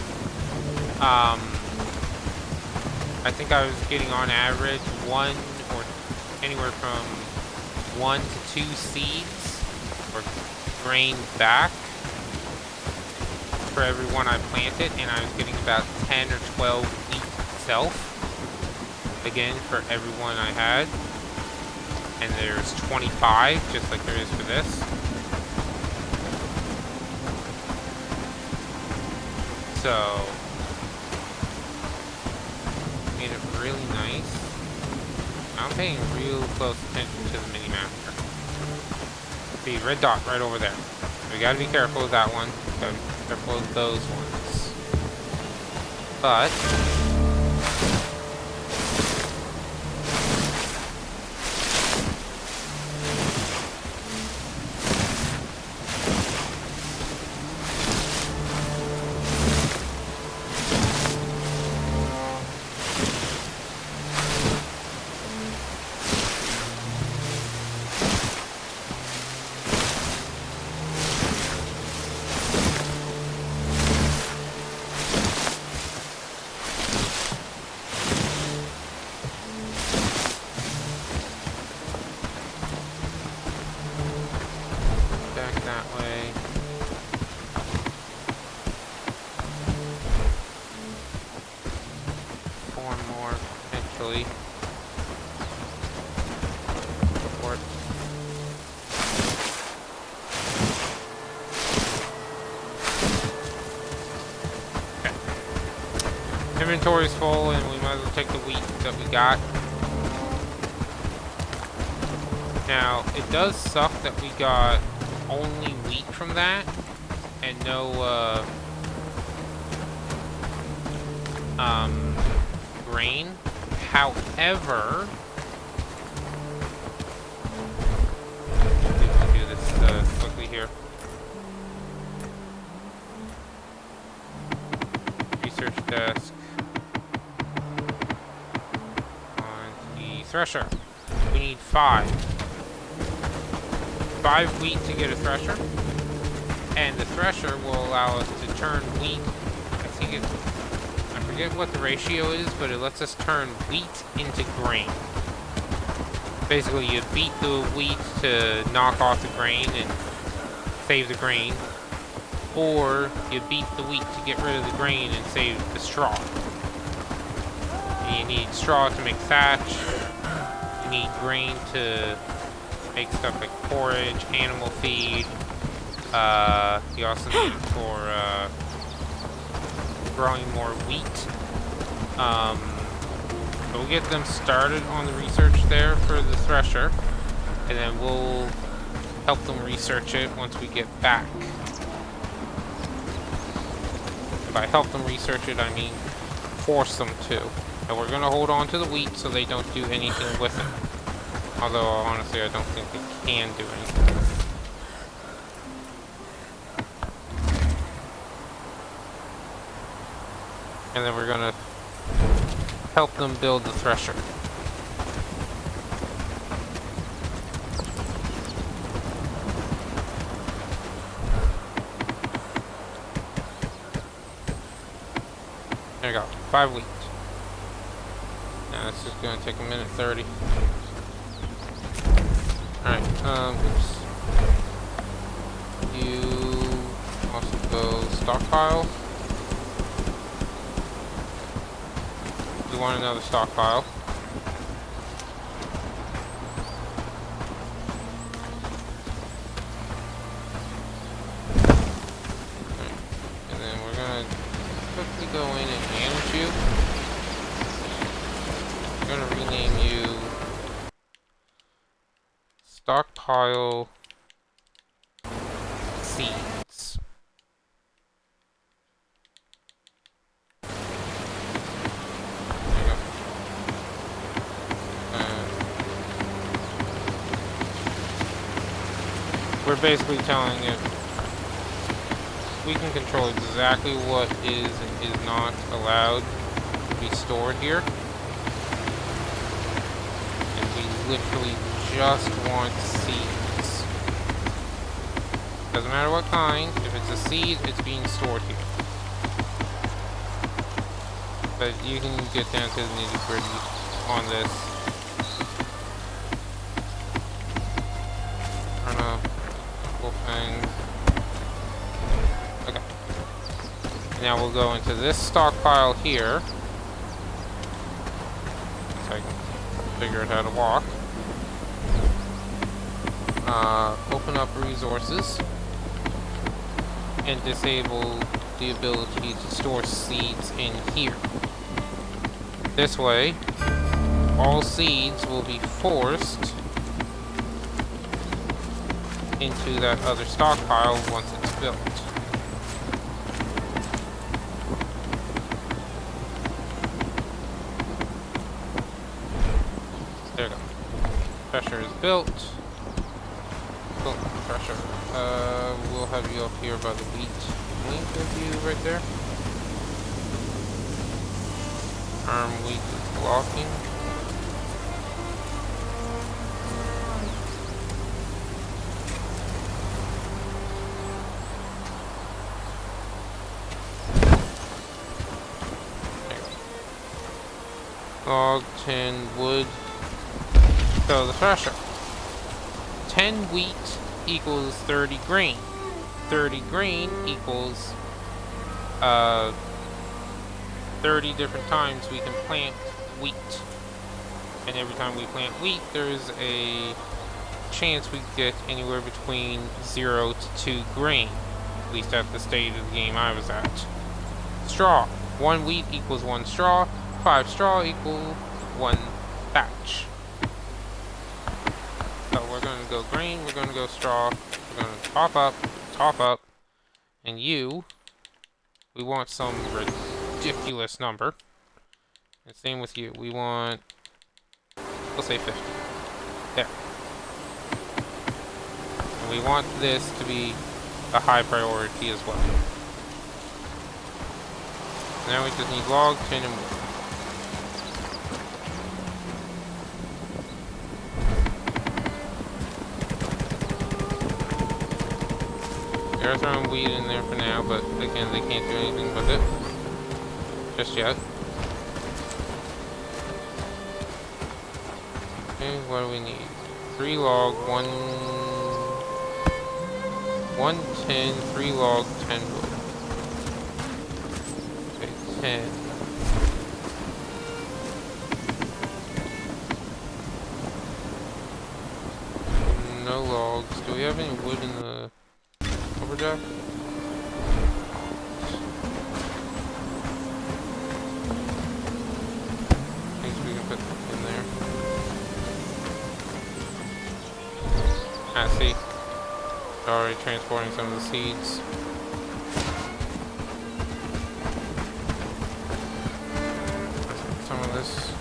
I think I was getting on average 1 or anywhere from 1 to 2 seeds or grain back for every one I planted, and I was getting about 10 or 12 wheat itself, again, for every one I had. And there's 25, just like there is for this. So, made it really nice. I'm paying real close attention to the mini-map here. See, red dot right over there. We gotta be careful with that one. Gotta be careful with those ones. But inventory's full, and we might as well take the wheat that we got. Now, it does suck that we got only wheat from that, and no, grain. However, let me do this quickly here. Research desk. Thresher. We need 5. 5 wheat to get a thresher. And the thresher will allow us to turn wheat. I forget what the ratio is, but it lets us turn wheat into grain. Basically, you beat the wheat to knock off the grain and save the grain. Or you beat the wheat to get rid of the grain and save the straw. You need straw to make thatch. Need grain to make stuff like porridge, animal feed. You also need it for growing more wheat. So we'll get them started on the research there for the thresher, and then we'll help them research it once we get back. And by help them research it, I mean force them to. And we're going to hold on to the wheat so they don't do anything with it. Although, honestly, I don't think they can do anything with it. And then we're going to help them build the thresher. There you go. 5 wheat. Now this is going to take a minute 30. Alright, oops. You also go stockpile. We want another stockpile. Right. And then we're going to quickly go in and manage you. I'm going to rename you Stockpile seeds. There you go. We're basically telling it we can control exactly what is and is not allowed to be stored here. And we literally just want seeds. Doesn't matter what kind, if it's a seed, it's being stored here. But you can get down to the nitty-gritty on this. I don't know. Cool things. Okay. Now we'll go into this stockpile here. So I can figure out how to walk. Open up resources. And disable the ability to store seeds in here. This way, all seeds will be forced into that other stockpile once it's built. There we go. Pressure is built. Built pressure. We'll have you up here by the wheat. Link of you right there. Wheat is blocking. Log, tin, wood. So the thresher. 10 wheat equals 30 grain. 30 grain equals 30 different times we can plant wheat. And every time we plant wheat, there's a chance we get anywhere between 0 to 2 grain. At least at the stage of the game I was at. Straw. 1 wheat equals 1 straw. 5 straw equal 1 thatch. So we're going to go grain, we're going to go straw, we're going to top up, and you, we want some ridiculous number. And same with you, we want, we'll say 50. There. And we want this to be a high priority as well. Now we just need log, tin, and wood. They're throwing weed in there for now, but again, they can't do anything with it. Just yet. Okay, what do we need? 3 log, 1 tin, 3 log, 10 wood. Okay, 10. No logs. Do we have any wood in the overdeck? Things we can put in there. Ah, see. Already transporting some of the seeds. Some of this.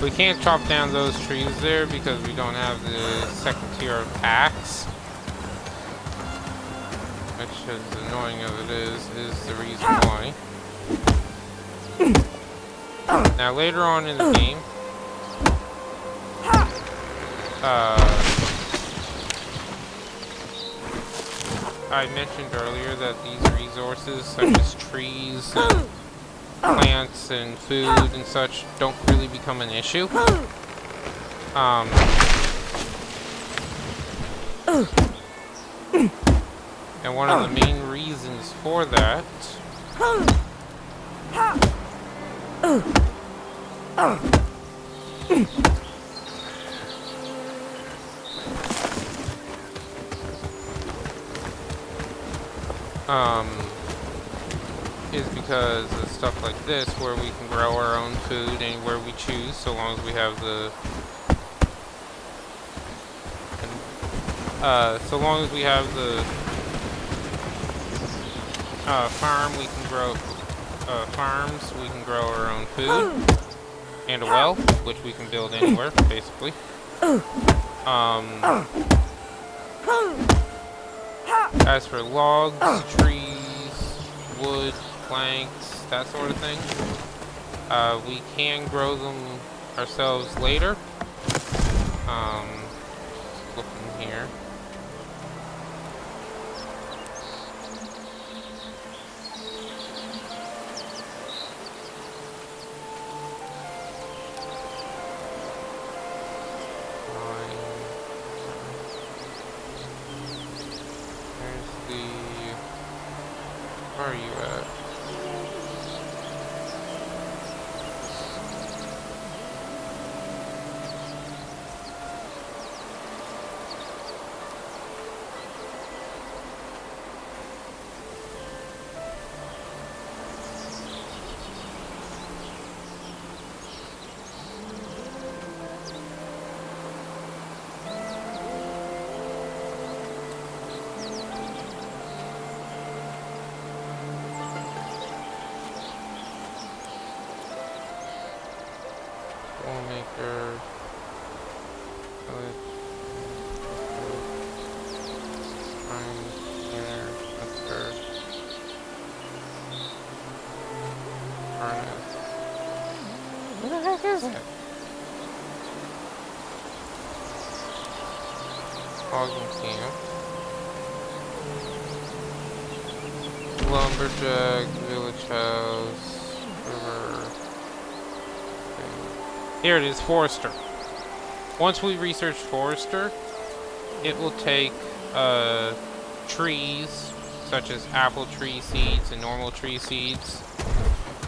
We can't chop down those trees there because we don't have the second tier of axe. Which, as annoying as it is the reason why. Now later on in the game, I mentioned earlier that these resources, such as trees and plants and food and such, don't really become an issue. And one of the main reasons for that is because of stuff like this, where we can grow our own food anywhere we choose, so long as we have the farm, we can grow farms. We can grow our own food and a well, which we can build anywhere, basically. As for logs, trees, wood, planks, that sort of thing, we can grow them ourselves later. Looking here. Where are you at? Maker, village, harness. Where the heck is it? Logging camp. Lumberjack, village house, river. Here it is, Forester. Once we research Forester, it will take trees, such as apple tree seeds and normal tree seeds,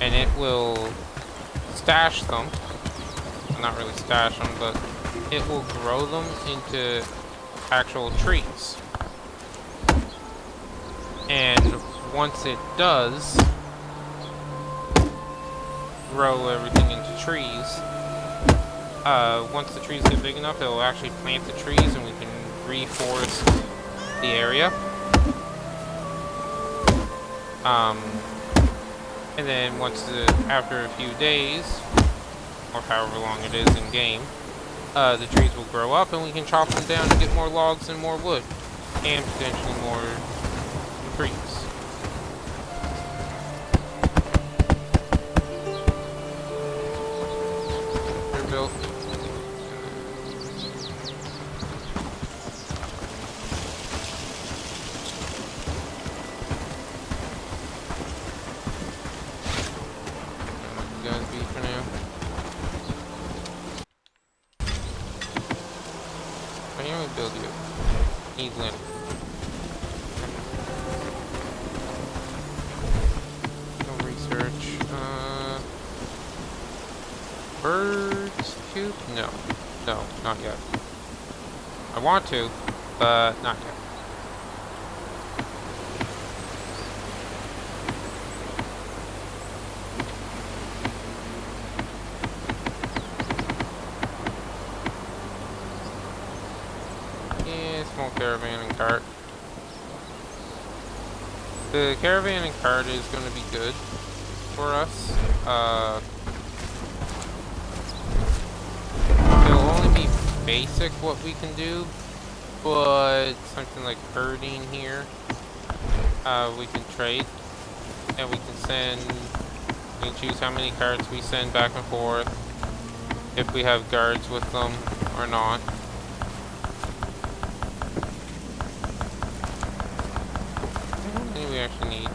and it will stash them. Well, not really stash them, but it will grow them into actual trees. And once it does grow everything into trees, once the trees get big enough, it will actually plant the trees and we can reforest the area. And then after a few days, or however long it is in game, the trees will grow up and we can chop them down to get more logs and more wood, and potentially more trees. They're built. Build you. Need lint. No research. Birds coop? No. No, not yet. I want to, but not yet. Small caravan and cart. The caravan and cart is going to be good for us. It'll only be basic what we can do, but something like herding here, we can trade, and we can choose how many carts we send back and forth, if we have guards with them or not. We actually need.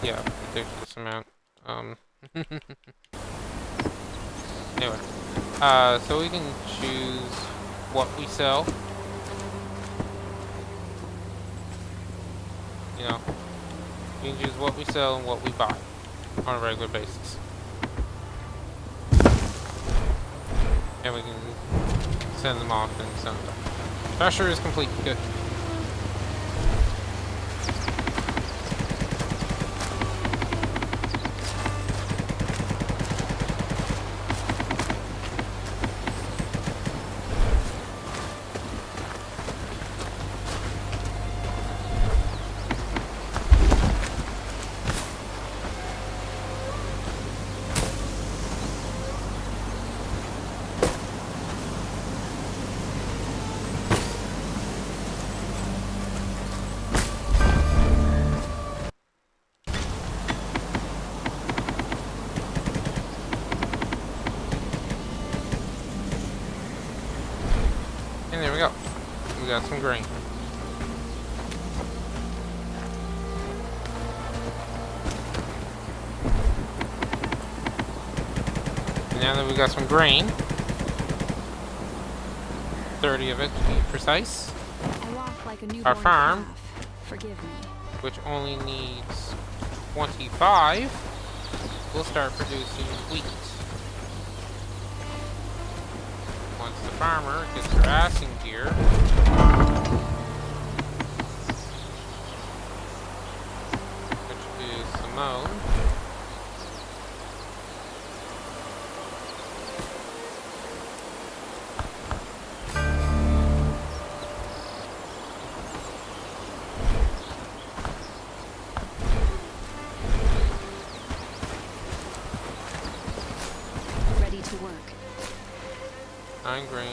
Yeah, ridiculous amount. Anyway, so we can choose what we sell. You know, we can choose what we sell and what we buy on a regular basis. And we can send them off and send them back. Pressure is complete. Good. And there we go. We got some grain. And now that we got some grain, 30 of it to be precise, I walk like a newborn our farm, calf. Forgive me. which only needs 25, will start producing wheat. Once the farmer gets her ass in gear, which is Simone, Ready to work. 9 grain.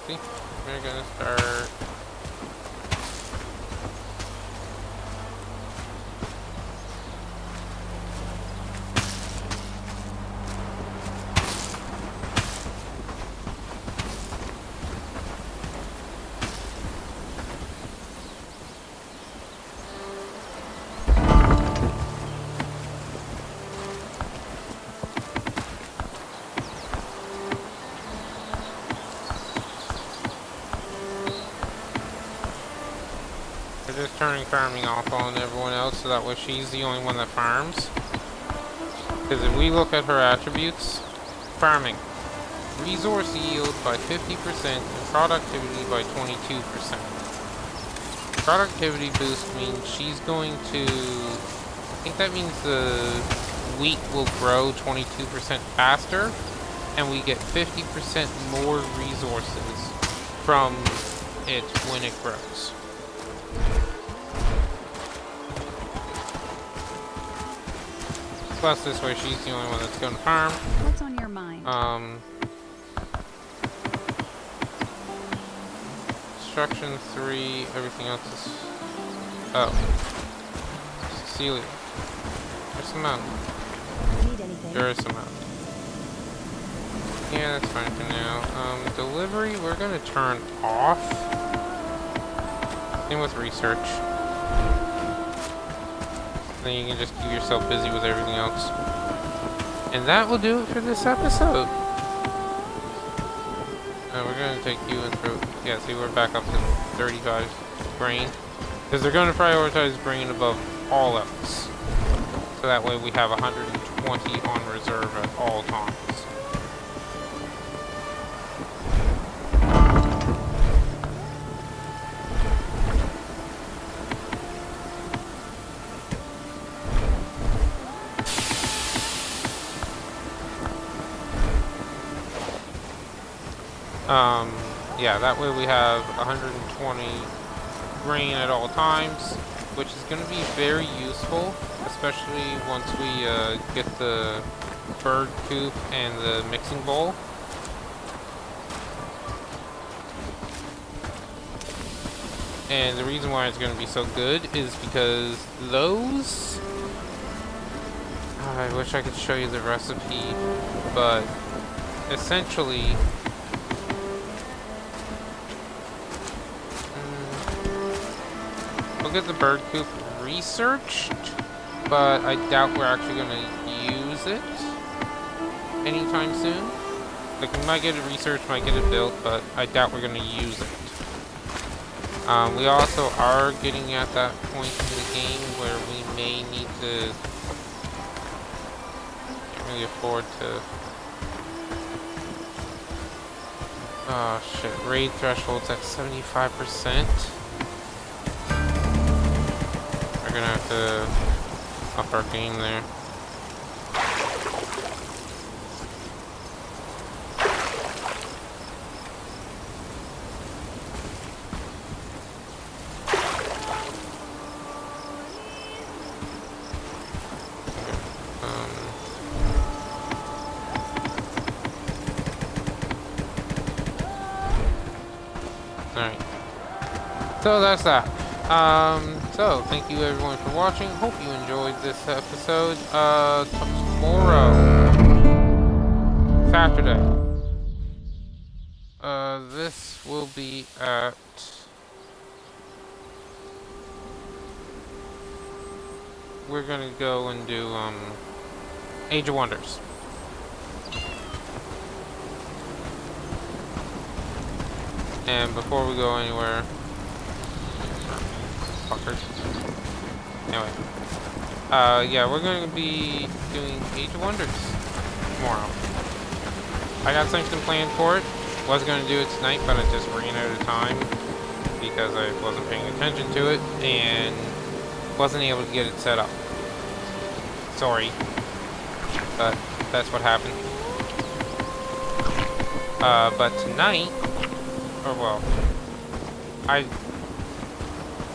See, we're gonna start. We're just turning farming off on everyone else, so that way she's the only one that farms. Because if we look at her attributes, farming, resource yield by 50% and productivity by 22%. Productivity boost means she's going to, I think that means the wheat will grow 22% faster, and we get 50% more resources from it when it grows. Plus, this way she's the only one that's going to farm. What's on your mind? Construction 3, everything else is... Oh. Cecilia. There's some out. Need anything? There is some out. Yeah, that's fine for now. Delivery, we're going to turn off. Same with research. Then you can just keep yourself busy with everything else. And that will do it for this episode. We're going to take you in through... Yeah, see, we're back up to 35 grain. Because they're going to prioritize grain above all else. So that way we have 120 on reserve at all times. Yeah, that way we have 120 grain at all times, which is going to be very useful, especially once we get the bird coop and the mixing bowl. And the reason why it's going to be so good is because those... I wish I could show you the recipe, but essentially... We'll get the bird coop researched, but I doubt we're actually going to use it anytime soon. Like, we might get it researched, might get it built, but I doubt we're gonna use it. We also are getting at that point in the game where we may need to... Can't really afford to... Oh shit, raid threshold's at 75%. We're gonna have to up our game there. Alright. So that's that. So thank you everyone for watching. Hope you enjoyed this episode. Tomorrow, Saturday. This will be at we're gonna go and do Age of Wonders. And before we go anywhere, fuckers. Anyway, yeah, we're gonna be doing Age of Wonders tomorrow. I got something planned for it. Was gonna do it tonight, but I just ran out of time because I wasn't paying attention to it and wasn't able to get it set up. Sorry, but that's what happened. But tonight. Or well, I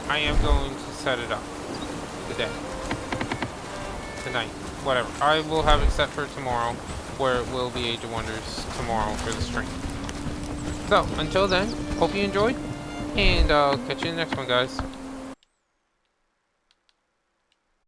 am going to set it up today, tonight, whatever. I will have it set for tomorrow, where it will be Age of Wonders tomorrow for the stream. So until then, hope you enjoyed, and I'll catch you in the next one, guys.